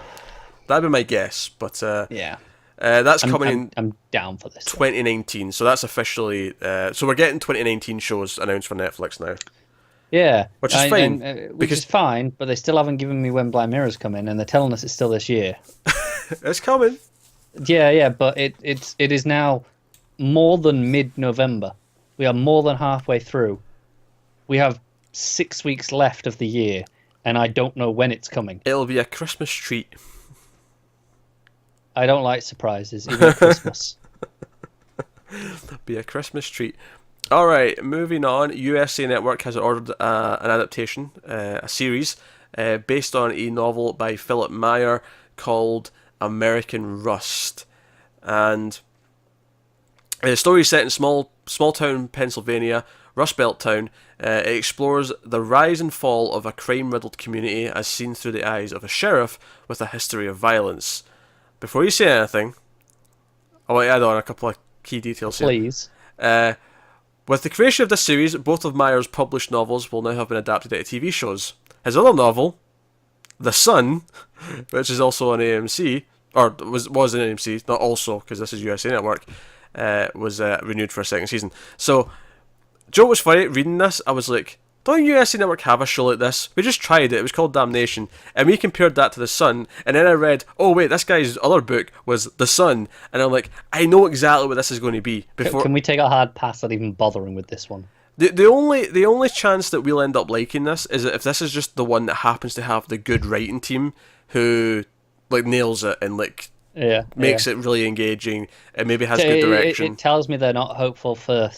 That'd be my guess, but yeah. That's coming in. I'm down for this. 2019, so that's officially. So we're getting 2019 shows announced for Netflix now. Yeah, which is fine. Which is fine, but they still haven't given me when Blind Mirror's coming, and they're telling us it's still this year. It's coming. Yeah, but it is now more than mid-November. We are more than halfway through. We have 6 weeks left of the year, and I don't know when it's coming. It'll be a Christmas treat. I don't like surprises, even at Christmas. Be a Christmas treat. Alright, moving on. USA Network has ordered an adaptation, a series, based on a novel by Philip Meyer called American Rust. And the story is set in small town Pennsylvania, Rust Belt town. It explores the rise and fall of a crime-riddled community as seen through the eyes of a sheriff with a history of violence. Before you say anything, I want to add on a couple of key details here. Please. With the creation of this series, both of Meyer's published novels will now have been adapted into TV shows. His other novel, The Sun, which is also on AMC, or was an AMC, not also, because this is USA Network, was renewed for a second season. So, Joe, was funny reading this. I was like, don't USA Network have a show like this? We just tried it. It was called Damnation, and we compared that to The Sun. And then I read, oh wait, this guy's other book was The Sun, and I'm like, I know exactly what this is going to be. Can we take a hard pass on even bothering with this one? The only chance that we'll end up liking this is that if this is just the one that happens to have the good writing team who like nails it and like makes it really engaging and maybe has good direction. It tells me they're not hopeful for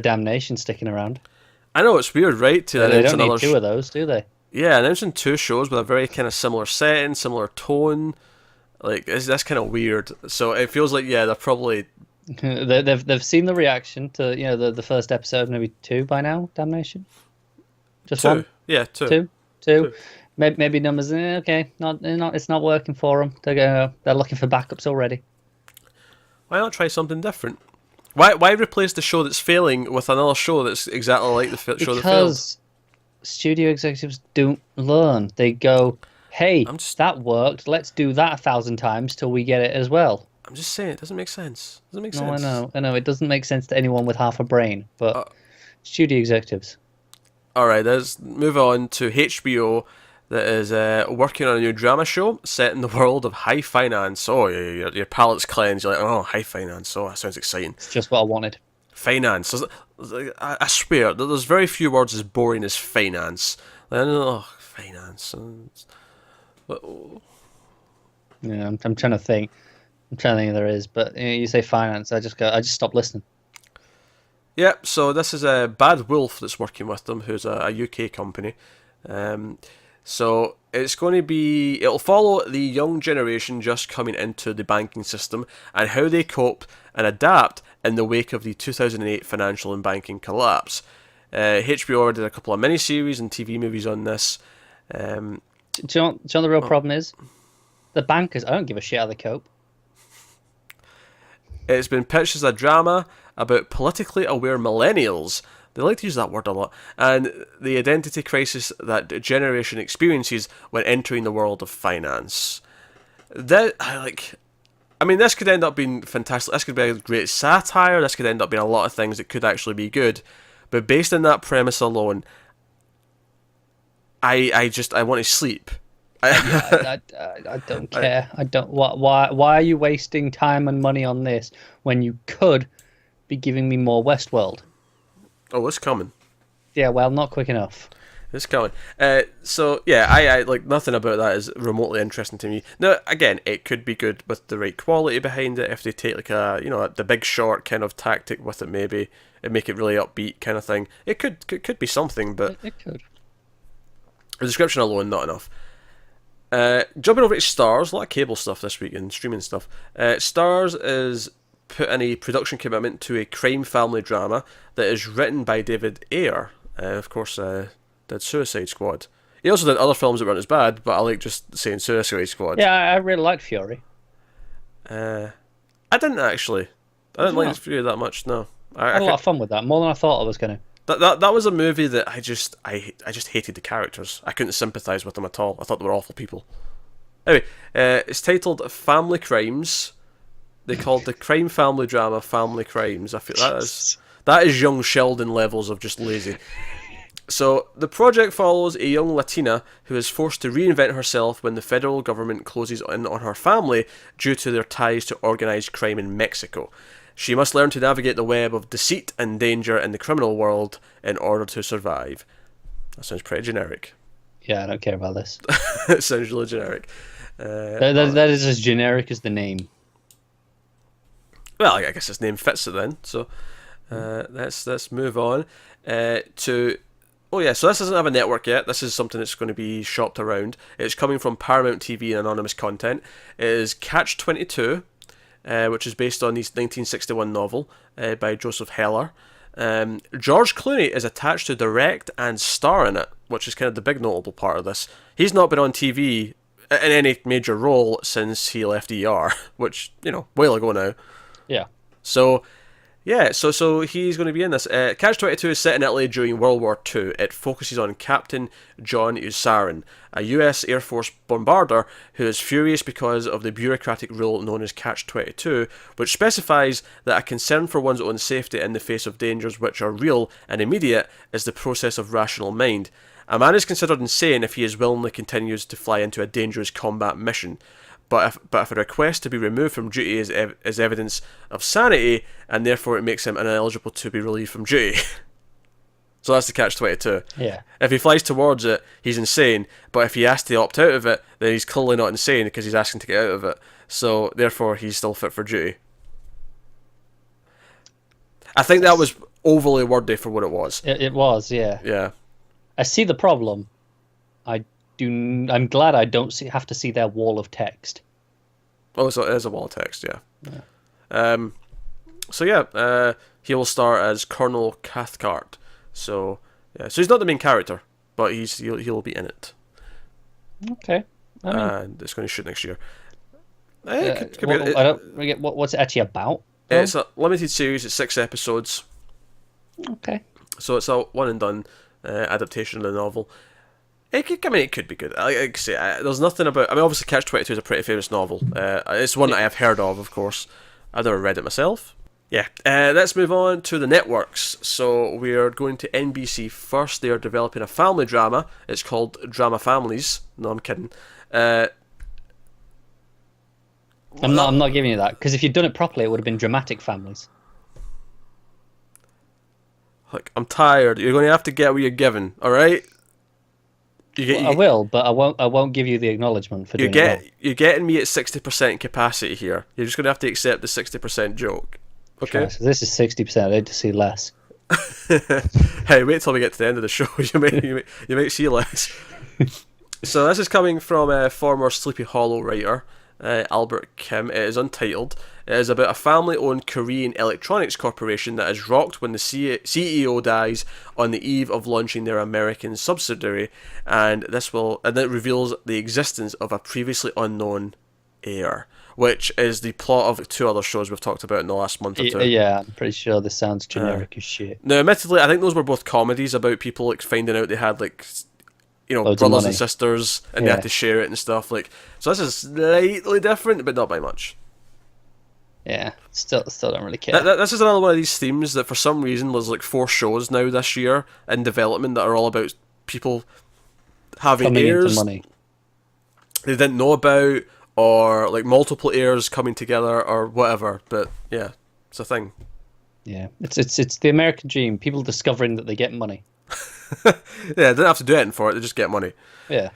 Damnation sticking around. I know, it's weird, right? They don't need two of those, do they? Yeah, announcing two shows with a very kind of similar setting, similar tone. Like, that's kind of weird. So it feels like, they're probably... They've seen the reaction to the first episode, maybe 2 by now. Damnation, just 2. 1. Yeah, 2. 2. Maybe numbers. Okay, it's not working for them. They're looking for backups already. Why not try something different? Why replace the show that's failing with another show that's exactly like the show that failed? Because studio executives don't learn. They go, hey, that worked. Let's do that 1,000 times till we get it as well. I'm just saying, it doesn't make sense. No, I know. It doesn't make sense to anyone with half a brain, but studio executives. All right, let's move on to HBO that is working on a new drama show set in the world of high finance. Oh, your palate's cleansed. You're like, oh, high finance. Oh, that sounds exciting. It's just what I wanted. Finance. I swear, there's very few words as boring as finance. Finance. Yeah, I'm trying to think. I'm trying to think if there is, but you say finance, I just stop listening. Yeah, so this is a Bad Wolf that's working with them, who's a UK company. So it's going to be... It'll follow the young generation just coming into the banking system and how they cope and adapt in the wake of the 2008 financial and banking collapse. HBO did a couple of miniseries and TV movies on this. Do you know what the real problem is? The bankers, I don't give a shit how they cope. It's been pitched as a drama about politically aware millennials. They like to use that word a lot. And the identity crisis that generation experiences when entering the world of finance. This could end up being fantastic. This could be a great satire. This could end up being a lot of things that could actually be good. But based on that premise alone, I want to sleep. I don't care. I don't. Why are you wasting time and money on this when you could be giving me more Westworld? Oh, it's coming. Yeah, well, not quick enough. It's coming. I like nothing about that is remotely interesting to me. Now, again, it could be good with the right quality behind it if they take like the Big Short kind of tactic with it, maybe, and make it really upbeat kind of thing. It could be something, but it could. The description alone, not enough. Jumping over to Starz, a lot of cable stuff this week and streaming stuff. Starz is put in a production commitment to a crime family drama that is written by David Ayer. Of course, did Suicide Squad. He also did other films that weren't as bad, but I like just saying Suicide Squad. Yeah, I really liked Fury. I didn't actually. I didn't like Fury that much. No, I had a lot of fun with that, more than I thought I was going to. That was a movie that I just hated the characters. I couldn't sympathise with them at all. I thought they were awful people. Anyway, it's titled Family Crimes. They called the crime family drama Family Crimes. I feel that is young Sheldon levels of just lazy. So the project follows a young Latina who is forced to reinvent herself when the federal government closes in on her family due to their ties to organised crime in Mexico. She must learn to navigate the web of deceit and danger in the criminal world in order to survive. That sounds pretty generic. Yeah, I don't care about this. It sounds really generic. That is as generic as the name. Well, I guess its name fits it then. So let's move on to... Oh yeah, so this doesn't have a network yet. This is something that's going to be shopped around. It's coming from Paramount TV and anonymous content. It is Catch-22. Which is based on the 1961 novel by Joseph Heller. George Clooney is attached to direct and star in it, which is kind of the big notable part of this. He's not been on TV in any major role since he left ER, which, a while ago now. Yeah. So Yeah, so he's going to be in this. Catch-22 is set in Italy during World War II. It focuses on Captain John Usarin, a US Air Force bombarder who is furious because of the bureaucratic rule known as Catch-22, which specifies that a concern for one's own safety in the face of dangers which are real and immediate is the process of rational mind. A man is considered insane if he willingly continues to fly into a dangerous combat mission. But if a request to be removed from duty is evidence of sanity, and therefore it makes him ineligible to be relieved from duty. So that's the catch-22. Yeah. If he flies towards it, he's insane. But if he has to opt out of it, then he's clearly not insane because he's asking to get out of it. So therefore, he's still fit for duty. I think that was overly wordy for what it was. It was, yeah. Yeah. I see the problem. I'm glad I don't have to see their wall of text. Oh, so it is a wall of text, yeah. So yeah, he will star as Colonel Cathcart. So yeah, so he's not the main character, but he'll be in it. Okay. And it's going to shoot next year. I don't get what's it actually about. It's a limited series. It's 6 episodes. Okay. So it's a one and done adaptation of the novel. It could be good. Like I say, there's nothing about. I mean, obviously, Catch-22 is a pretty famous novel. It's one that I have heard of course. I've never read it myself. Yeah. Let's move on to the networks. So we're going to NBC first. They are developing a family drama. It's called Drama Families. No, I'm kidding. I'm not giving you that, because if you'd done it properly, it would have been Dramatic Families. Look, I'm tired. You're going to have to get what you're given. All right. I will, but I won't give you the acknowledgement for doing it. You're getting me at 60% capacity here. You're just going to have to accept the 60% joke. Okay. So this is 60%. I'd like to see less. Hey, wait till we get to the end of the show. You might see less. So this is coming from former Sleepy Hollow writer Albert Kim. It is untitled. It is about a family-owned Korean electronics corporation that is rocked when the CEO dies on the eve of launching their American subsidiary, and it reveals the existence of a previously unknown heir, which is the plot of 2 other shows we've talked about in the last month or 2. Yeah, I'm pretty sure this sounds generic as shit. Now, admittedly, I think those were both comedies about people like finding out they had Loads brothers and sisters, and they had to share it and stuff. So this is slightly different, but not by much. Yeah, still don't really care. This is another one of these themes that for some reason there's 4 shows now this year in development that are all about people having heirs money they didn't know about, or multiple heirs coming together, or whatever. But yeah, it's a thing. Yeah, it's the American dream. People discovering that they get money. Yeah, they don't have to do anything for it. They just get money. Yeah.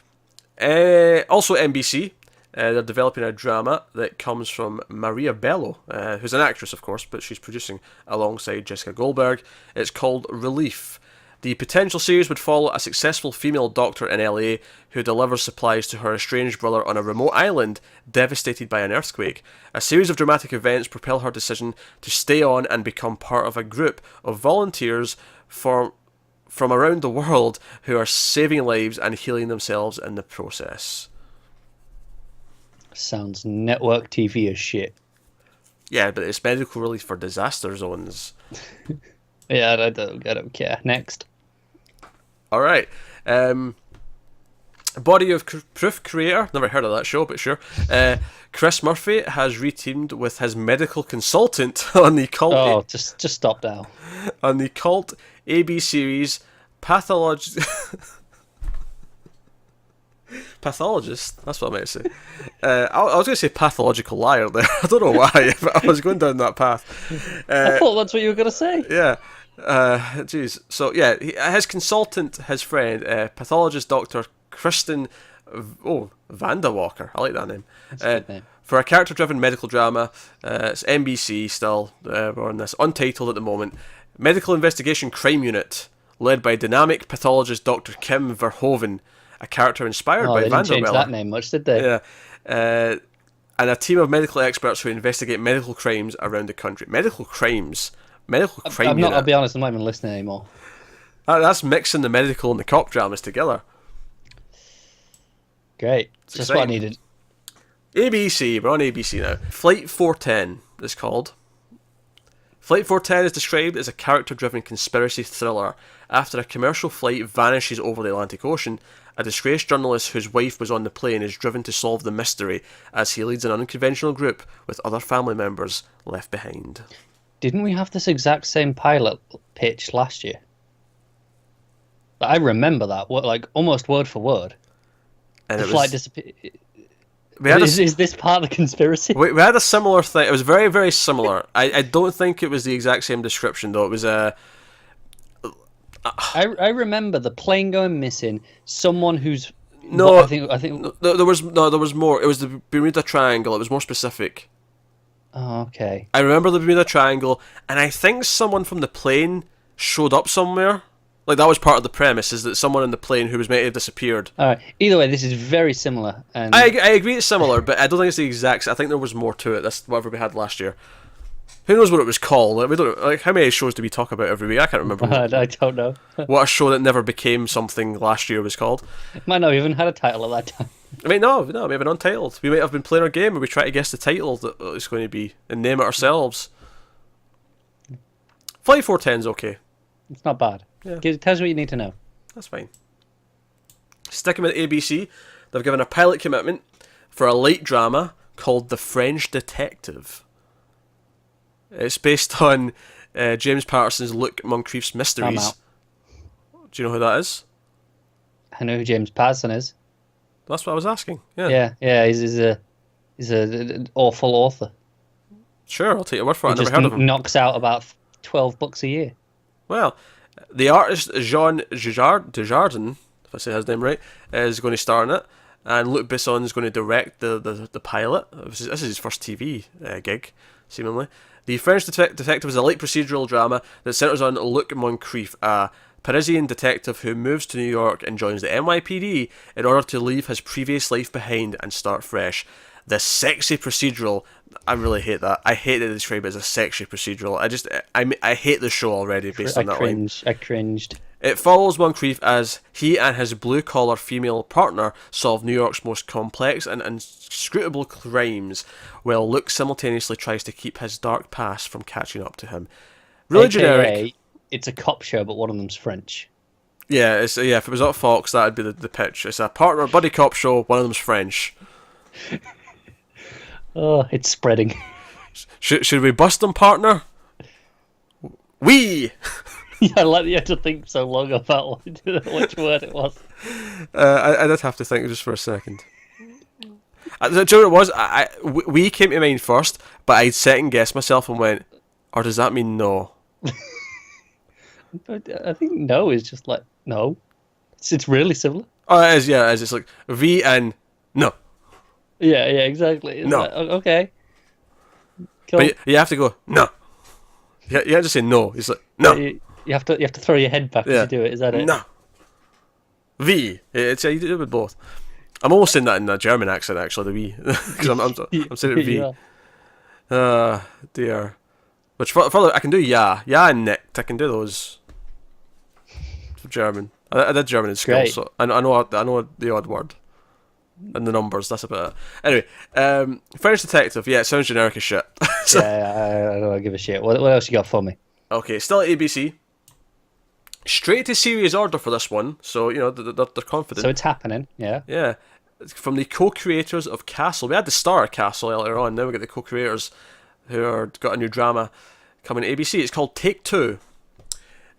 Also NBC. They're developing a drama that comes from Maria Bello, who's an actress, of course, but she's producing alongside Jessica Goldberg. It's called Relief. The potential series would follow a successful female doctor in LA who delivers supplies to her estranged brother on a remote island devastated by an earthquake. A series of dramatic events propel her decision to stay on and become part of a group of volunteers from around the world who are saving lives and healing themselves in the process. Sounds network TV as shit. Yeah, but it's medical relief for disaster zones. Yeah, I don't care. Next. All right. Body of Proof creator, never heard of that show, but sure. Chris Murphy has reteamed with his medical consultant on the cult. Oh, just stop now. On the cult AB series Pathologist. That's what I meant to say. I was going to say pathological liar there. I don't know why, but I was going down that path. I thought that's what you were going to say. Yeah. Jeez. So yeah, his consultant, his friend, pathologist Dr. Kristen Vandawalker. I like that name. That's a good name. For a character-driven medical drama, it's NBC still. We're on this untitled at the moment. Medical investigation crime unit led by dynamic pathologist Dr. Kim Verhoeven, a character inspired by they didn't change Vanderbilt. that name much, did they? Yeah. And a team of medical experts who investigate medical crimes around the country. Medical crime unit. I'll be honest, I'm not even listening anymore. That's mixing the medical and the cop dramas together. Great. Just what I needed. ABC, we're on ABC now. Flight 410 is called. Flight 410 is described as a character-driven conspiracy thriller. After a commercial flight vanishes over the Atlantic Ocean, a disgraced journalist whose wife was on the plane is driven to solve the mystery as he leads an unconventional group with other family members left behind. Didn't we have this exact same pilot pitch last year? I remember that, like almost word for word. And the it flight was... disappeared. Is this part of the conspiracy? We had a similar thing. It was very, very similar. I don't think it was the exact same description, though. It was a... I remember the plane going missing. Someone who's... No, I think there was more. It was the Bermuda Triangle. It was more specific. Oh, okay. I remember the Bermuda Triangle, and I think someone from the plane showed up somewhere. Like, that was part of the premise, is that someone in the plane who was meant to have disappeared. All right. Either way, this is very similar. And I agree it's similar, but I don't think it's the exact... I think there was more to it. That's whatever we had last year. Who knows what it was called? Like, we don't, like, how many shows do we talk about every week? I can't remember. I don't know. What a show that never became something last year was called. Might not even had a title at that time. I mean, no, we have an untitled. We might have been playing our game where we try to guess the title that it's going to be and name it ourselves. Flight 410's okay. It's not bad. Yeah. It tells you what you need to know. That's fine. Sticking with ABC, they've given a pilot commitment for a light drama called The French Detective. It's based on James Patterson's Luc Moncrief's Mysteries. Do you know who that is? I know who James Patterson is. That's what I was asking. Yeah. He's an awful author. Sure, I'll take your word for it. He I've never heard of him. Knocks out about 12 books a year. Well, the artist Jean Dujardin, if I say his name right, is going to star in it, and Luc Besson is going to direct the pilot. This is his first TV gig, seemingly. The French Detective is a light procedural drama that centres on Luc Moncrief, a Parisian detective who moves to New York and joins the NYPD in order to leave his previous life behind and start fresh. The sexy procedural, I really hate that. I hate that they describe it as a sexy procedural. I hate the show already based on that line. I cringed. It follows Moncrief as he and his blue-collar female partner solve New York's most complex and inscrutable crimes, while Luke simultaneously tries to keep his dark past from catching up to him. Really AKA, generic. It's a cop show, but one of them's French. Yeah, if it was at Fox, that'd be the pitch. It's a partner buddy cop show, one of them's French. Oh, it's spreading. Should we bust them, partner? We. Yeah, I let you have to think so long about which word it was. I did have to think just for a second. Do you know what it was? We came to mind first, but I'd second guessed myself and went, or does that mean no? I think no is just like no. It's really similar. Oh, it is. Yeah, it is. It's like V and no. Yeah, exactly. It's no. Like, okay. Cool. But you have to go no. You can't just say no. It's like no. You have to throw your head back as you do it. Is that it? No. V. It's you do it with both. I'm almost saying that in a German accent actually. The V because I'm saying it V. Yeah. Dear. Which further I can do ja and nicht. I can do those. For German. I did German in school, Great. so I know the odd word. And the numbers, that's about it. Anyway, French Detective, yeah, it sounds generic as shit. So, yeah, I don't give a shit. What else you got for me? Okay, still at ABC. Straight to series order for this one, so, you know, they're confident. So it's happening, yeah. Yeah. From the co-creators of Castle. We had the star of Castle earlier on, now we get the co-creators who got a new drama coming to ABC. It's called Take Two.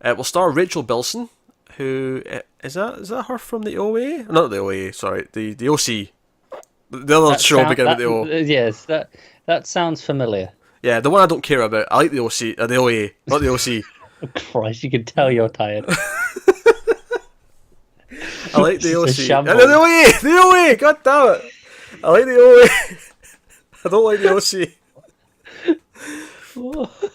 It will star Rachel Bilson, who is that her from the OA? Not the OA, sorry, the OC. The other show beginning with the O. Yes, that sounds familiar. Yeah, the one I don't care about. I like the OC, the OA, not the OC. Oh, Christ, you can tell you're tired. I like the OC. And the OA, god damn it. I like the OA. I don't like the OC.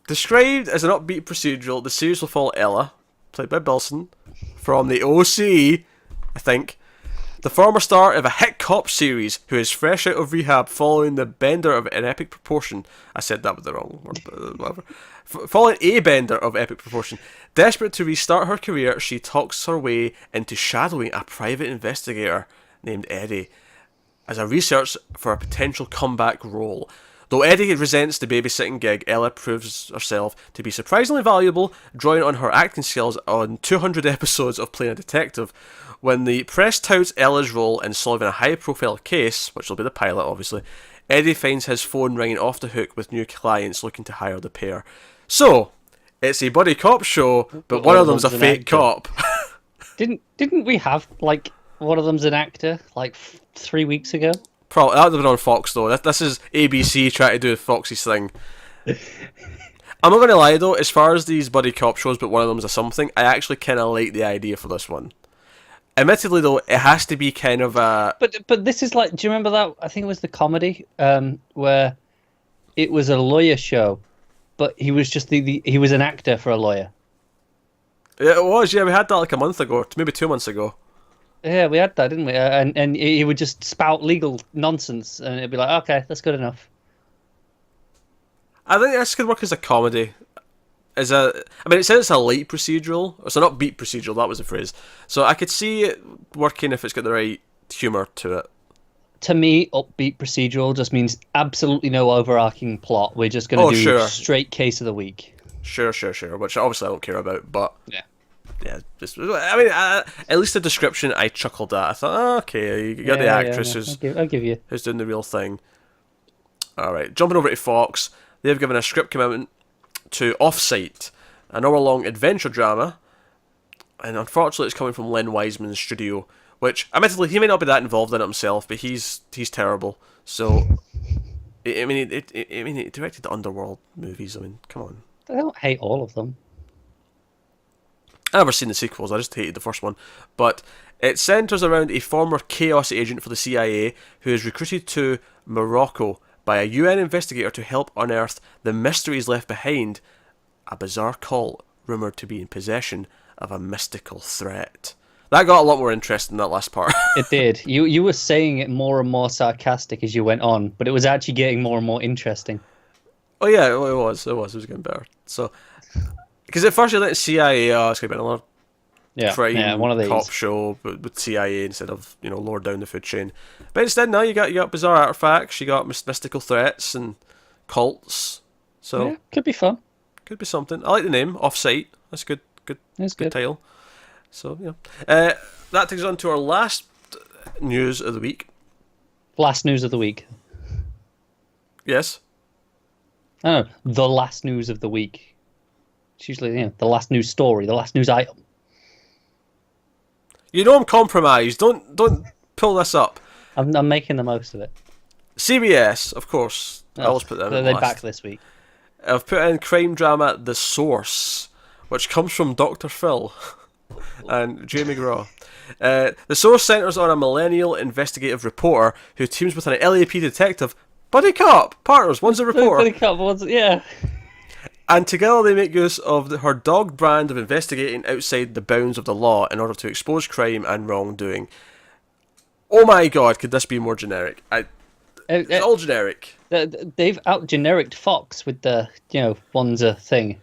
Described as an upbeat procedural, the series will follow Ella, played by Bilson, from the OC, I think, the former star of a hit cop series who is fresh out of rehab following the bender of an epic proportion. I said that with the wrong word, but whatever. Following a bender of epic proportion. Desperate to restart her career, she talks her way into shadowing a private investigator named Eddie as a research for a potential comeback role. Though Eddie resents the babysitting gig, Ella proves herself to be surprisingly valuable, drawing on her acting skills on 200 episodes of playing a detective. When the press touts Ella's role in solving a high-profile case, which will be the pilot, obviously, Eddie finds his phone ringing off the hook with new clients looking to hire the pair. So, it's a buddy cop show, but one of them's a fake cop. Didn't we have, like, one of them's an actor, like, 3 weeks ago? Probably, that would have been on Fox, though. This is ABC trying to do Foxy's thing. I'm not going to lie, though, as far as these buddy cop shows, but one of them's a something, I actually kind of like the idea for this one. Admittedly, though, it has to be kind of a... But this is like... Do you remember that? I think it was the comedy, where it was a lawyer show, but he was just he was an actor for a lawyer. Yeah, it was, yeah. We had that like a month ago, maybe 2 months ago. Yeah, we had that, didn't we? And he would just spout legal nonsense, and it'd be like, okay, that's good enough. I think this could work as a comedy. It says it's a light procedural, so not beat procedural, that was the phrase. So I could see it working if it's got the right humour to it. To me, upbeat procedural just means absolutely no overarching plot. We're just going to do straight case of the week. Sure. Which obviously I don't care about, but yeah. At least the description I chuckled at. I thought, okay, you got the actress I'll give you. who's doing the real thing. All right, jumping over to Fox, they've given a script commitment to Offsite, an hour-long adventure drama, and unfortunately it's coming from Len Wiseman's studio, which, admittedly, he may not be that involved in it himself, but he's terrible. So, I mean, he directed the Underworld movies. I mean, come on. I don't hate all of them. I've never seen the sequels, I just hated the first one. But it centres around a former Chaos agent for the CIA who is recruited to Morocco by a UN investigator to help unearth the mysteries left behind a bizarre cult rumoured to be in possession of a mystical threat. That got a lot more interesting, that last part. It did. You were saying it more and more sarcastic as you went on, but it was actually getting more and more interesting. Oh yeah, it was. It was getting better. So, because at first you think CIA, it's going to be another one of these cop show, but with CIA instead of lower down the food chain. But instead, now you got bizarre artifacts, you got mystical threats and cults. So yeah, could be fun. Could be something. I like the name Offsite. That's good. That's good title. So yeah, that takes us on to our last news of the week. Last news of the week. Yes. Oh, the last news of the week. It's usually the last news story, the last news item. I'm compromised. Don't pull this up. I'm making the most of it. CBS, of course. I always put them in they're last. back this week. I've put in crime drama The Source, which comes from Dr. Phil and Jamie McGraw. The Source centres on a millennial investigative reporter who teams with an LAP detective, buddy cop, partners, one's a reporter. Buddy cop, yeah. And together they make use of her dogged brand of investigating outside the bounds of the law in order to expose crime and wrongdoing. Oh my god, could this be more generic? It's all generic. They've out-genericked Fox with the, one's a thing.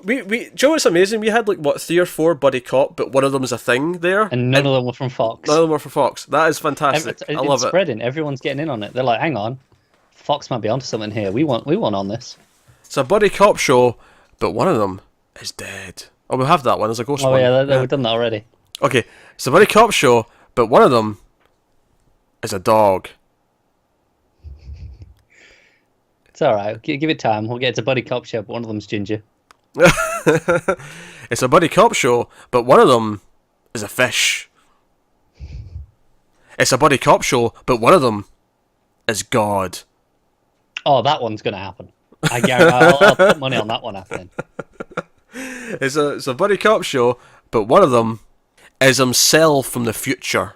Do you know what's amazing? We had 3 or 4 buddy cop, but one of them is a thing there. And none of them were from Fox. None of them were from Fox. That is fantastic. I love it. It's spreading. Everyone's getting in on it. They're like, hang on, Fox might be onto something here. We want on this. It's a buddy cop show, but one of them is dead. Oh, we'll have that one as a ghost one. Oh yeah, we've done that already. Okay, it's a buddy cop show, but one of them is a dog. It's alright, give it time. We'll get to buddy cop show, but one of them's ginger. It's a buddy cop show, but one of them is a fish. It's a buddy cop show, but one of them is God. Oh, that one's going to happen. I guarantee. I'll put money on that one happening. It's a buddy cop show, but one of them is himself from the future.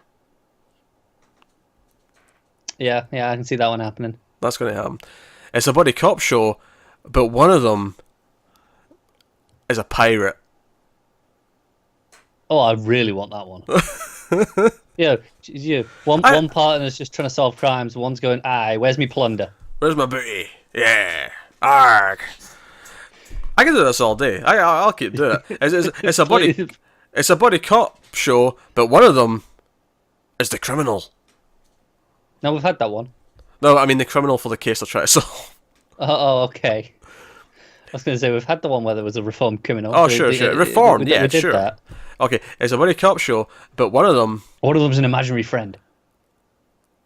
Yeah, I can see that one happening. That's going to happen. It's a buddy cop show, but one of them is a pirate. Oh, I really want that one. One partner's just trying to solve crimes. One's going, "Aye, where's me plunder? Where's my booty? Yeah, arg." I can do this all day. I'll keep doing it. It's a buddy cop show, but one of them is the criminal. No, we've had that one. No, I mean the criminal for the case they're trying to solve. Okay. I was going to say, we've had the one where there was a reformed criminal. Oh, sure. Reformed, we did sure. that. Okay, it's a buddy cop show, but one of them's an imaginary friend.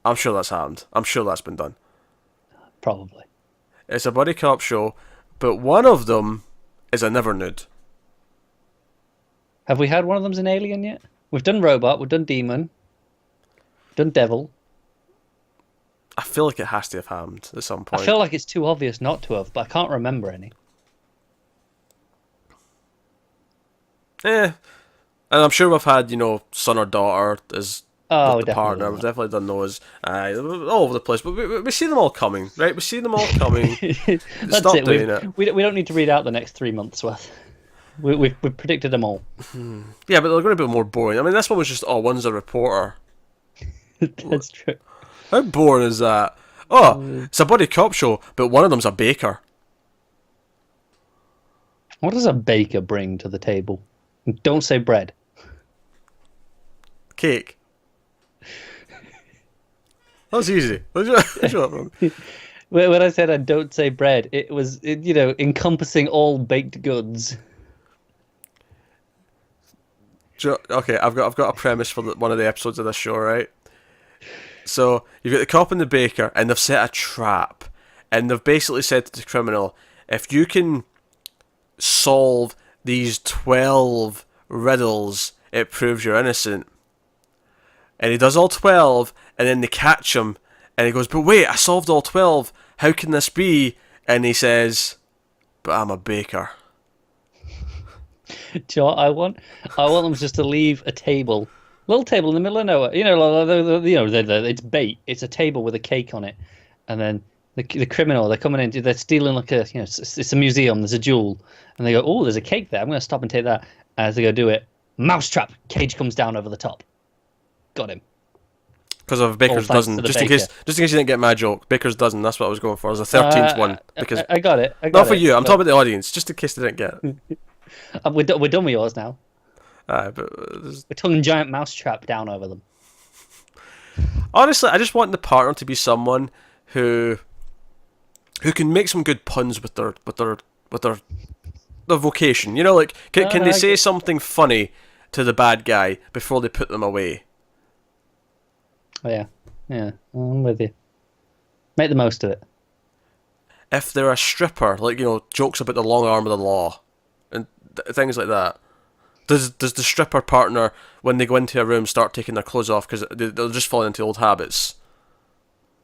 I'm sure that's happened. I'm sure that's been done. Probably. It's a buddy cop show, but one of them is a never nude. Have we had one of them's an alien yet? We've done robot, we've done demon, we've done devil. I feel like it has to have happened at some point. I feel like it's too obvious not to have, but I can't remember any. And I'm sure we've had, son or daughter as the partner. We've definitely done those all over the place. But we see them all coming, right? We see them all coming. Stop doing it. We don't need to read out the next 3 months worth. We've predicted them all. Yeah, but they're going to be more boring. I mean, this one was just, one's a reporter. That's true. How boring is that? It's a buddy cop show, but one of them's a baker. What does a baker bring to the table? Don't say bread. Cake. That was easy. When I said I don't say bread, it was encompassing all baked goods. Okay, I've got a premise for one of the episodes of this show, right? So you've got the cop and the baker, and they've set a trap, and they've basically said to the criminal, if you can solve these 12 riddles, it proves you're innocent. And he does all 12, and then they catch him, and he goes, but wait, I solved all 12, how can this be? And he says, but I'm a baker. Do you know what I want? I want them just to leave a little table in the middle of nowhere. It's bait. It's a table with a cake on it, and then the criminal, they're coming in, they're stealing it's a museum. There's a jewel, and they go, oh, there's a cake there. I'm going to stop and take that. As they go do it, mousetrap. Cage comes down over the top. Got him. Because of Baker's dozen. Just in case you didn't get my joke, Baker's dozen. That's what I was going for. It was the 13th one. Because I got it. Not for you. I'm talking about the audience, just in case they didn't get it. We're done with yours now. But we're tonguing giant mousetrap down over them. Honestly, I just want the partner to be someone who can make some good puns with their vocation. Can they say something funny to the bad guy before they put them away? Oh, yeah, I'm with you. Make the most of it. If they're a stripper, jokes about the long arm of the law and things like that. Does the stripper partner, when they go into a room, start taking their clothes off because they'll just fall into old habits?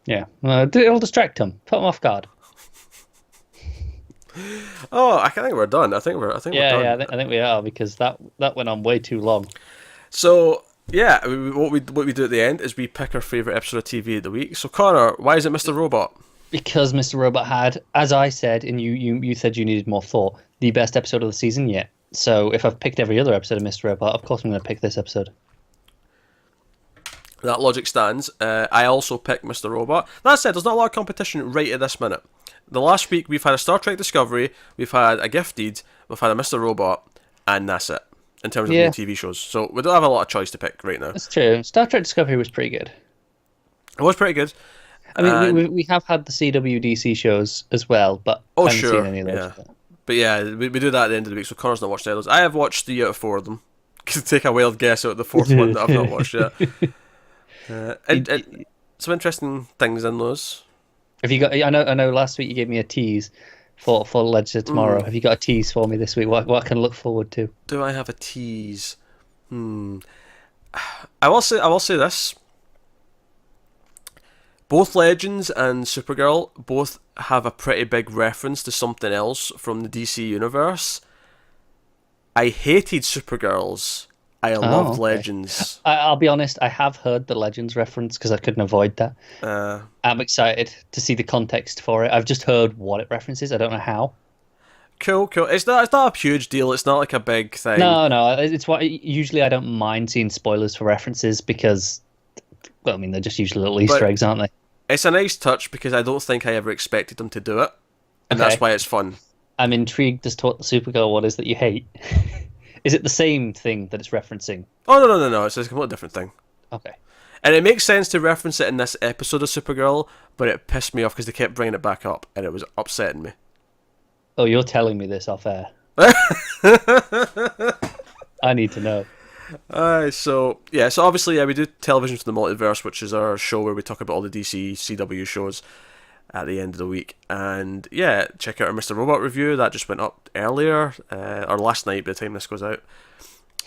Yeah, it'll distract them, put them off guard. I think we're done. I think we're done. Yeah, I think we are, because that went on way too long. So yeah, what we do at the end is we pick our favourite episode of TV of the week. So Connor, why is it Mr. Robot? Because Mr. Robot had, as I said, and you said you needed more thought, the best episode of the season yet. So if I've picked every other episode of Mr. Robot, of course I'm going to pick this episode. That logic stands. I also picked Mr. Robot. That said, there's not a lot of competition right at this minute. The last week we've had a Star Trek Discovery, we've had a Gifted, we've had a Mr. Robot, and that's it in terms of new TV shows. So we don't have a lot of choice to pick right now. That's true. Star Trek Discovery was pretty good. It was pretty good. I mean, we have had the CWDC shows as well, but I haven't seen any of those. Yeah. But yeah, we do that at the end of the week, so Connor's not watched any of those. I have watched 3 out of 4 of them. Could take a wild guess out of the 4th one that I've not watched yet. And some interesting things in those. Have you got? I know. Last week you gave me a tease for Ledger tomorrow. Have you got a tease for me this week? What can I look forward to? Do I have a tease? I will say this. Both Legends and Supergirl both have a pretty big reference to something else from the DC universe. I hated Supergirls. I loved Legends. I'll be honest, I have heard the Legends reference because I couldn't avoid that. I'm excited to see the context for it. I've just heard what it references. I don't know how. Cool. It's not a huge deal. It's not like a big thing. No. It's why usually I don't mind seeing spoilers for references because, well, I mean, they're just usually little Easter eggs, aren't they? It's a nice touch because I don't think I ever expected them to do it, and that's why it's fun. I'm intrigued as to what the Supergirl one is that you hate. Is it the same thing that it's referencing? Oh, no. It's a completely different thing. Okay. And it makes sense to reference it in this episode of Supergirl, but it pissed me off because they kept bringing it back up, and it was upsetting me. Oh, you're telling me this off air. I need to know. So obviously, we do Television for the Multiverse, which is our show where we talk about all the DC CW shows at the end of the week. And yeah, check out our Mr. Robot review. That just went up earlier, or last night by the time this goes out.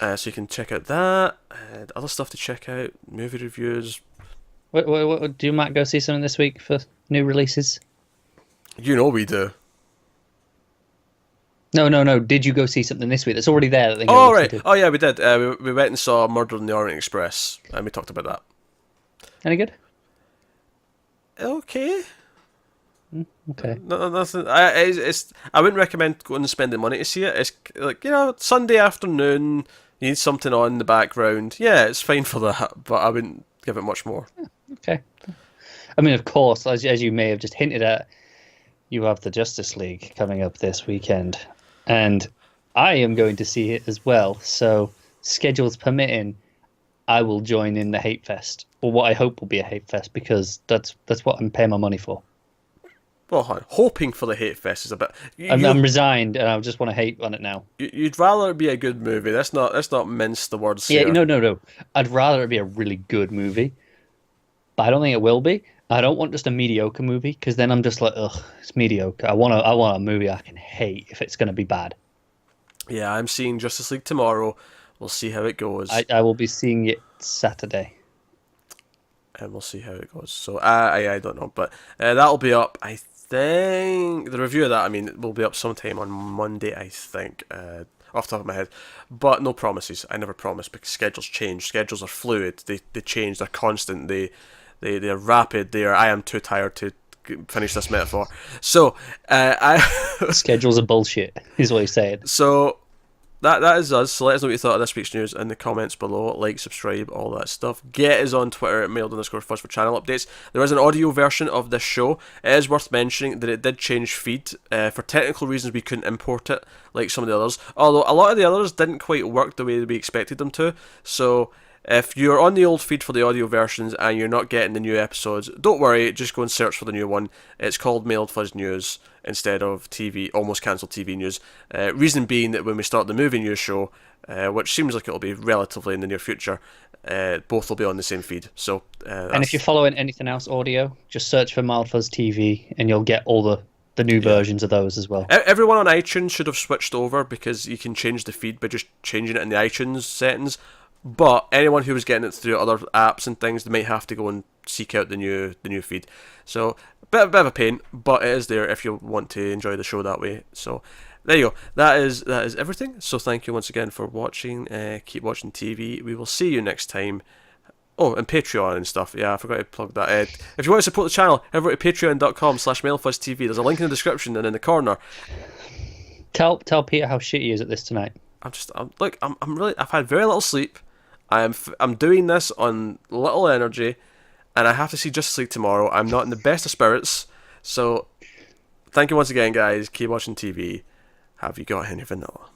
So you can check out that. Other stuff to check out, movie reviews. What, do you, Matt, go see something this week for new releases? You know we do. No. Did you go see something this week that's already there? That they can Oh, right. to? Oh, yeah, we did. We went and saw Murder on the Orient Express, and we talked about that. Any good? Okay. Okay. No, nothing. I wouldn't recommend going and spending money to see it. It's like, Sunday afternoon, you need something on in the background. Yeah, it's fine for that, but I wouldn't give it much more. Okay. I mean, of course, as you may have just hinted at, you have the Justice League coming up this weekend, and I am going to see it as well. So, schedules permitting, I will join in the Hate Fest, or what I hope will be a Hate Fest, because that's what I'm paying my money for. Well, hoping for the Hate Fest is a bit. I'm resigned, and I just want to hate on it now. You'd rather it be a good movie. Let's not mince the words. Yeah, here. no. I'd rather it be a really good movie, but I don't think it will be. I don't want just a mediocre movie, because then I'm just like, ugh, it's mediocre. I want a movie I can hate if it's going to be bad. Yeah, I'm seeing Justice League tomorrow. We'll see how it goes. I will be seeing it Saturday. And we'll see how it goes. So I don't know, but that'll be up. I think the review of that, will be up sometime on Monday. I think, off the top of my head, but no promises. I never promise because schedules change. Schedules are fluid. They change. They're constant. They're rapid. I am too tired to finish this metaphor. So schedules are bullshit, is what you're saying. So that is us. So let us know what you thought of this week's news in the comments below. Like, subscribe, all that stuff. Get us on Twitter at mailed_fuzz for channel updates. There is an audio version of this show. It is worth mentioning that it did change feed. For technical reasons, we couldn't import it like some of the others. Although a lot of the others didn't quite work the way that we expected them to. So if you're on the old feed for the audio versions and you're not getting the new episodes, don't worry, just go and search for the new one. It's called Mailed Fuzz News instead of almost cancelled TV news. Reason being that when we start the movie news show, which seems like it'll be relatively in the near future, both will be on the same feed. So, and if you're following anything else audio, just search for Mild Fuzz TV and you'll get all the new versions of those as well. Everyone on iTunes should have switched over because you can change the feed by just changing it in the iTunes settings. But anyone who was getting it through other apps and things, they might have to go and seek out the new feed. So bit of a pain, but it is there if you want to enjoy the show that way. So there you go. That is everything. So thank you once again for watching. Keep watching TV. We will see you next time. Oh, and Patreon and stuff. Yeah, I forgot to plug that. If you want to support the channel, head over to patreon.com/mailfuzztv. There's a link in the description and in the corner. Tell Peter how shit he is at this tonight. I've had very little sleep. I'm doing this on little energy, and I have to see Justice League tomorrow. I'm not in the best of spirits, so thank you once again, guys. Keep watching TV. Have you got any vanilla?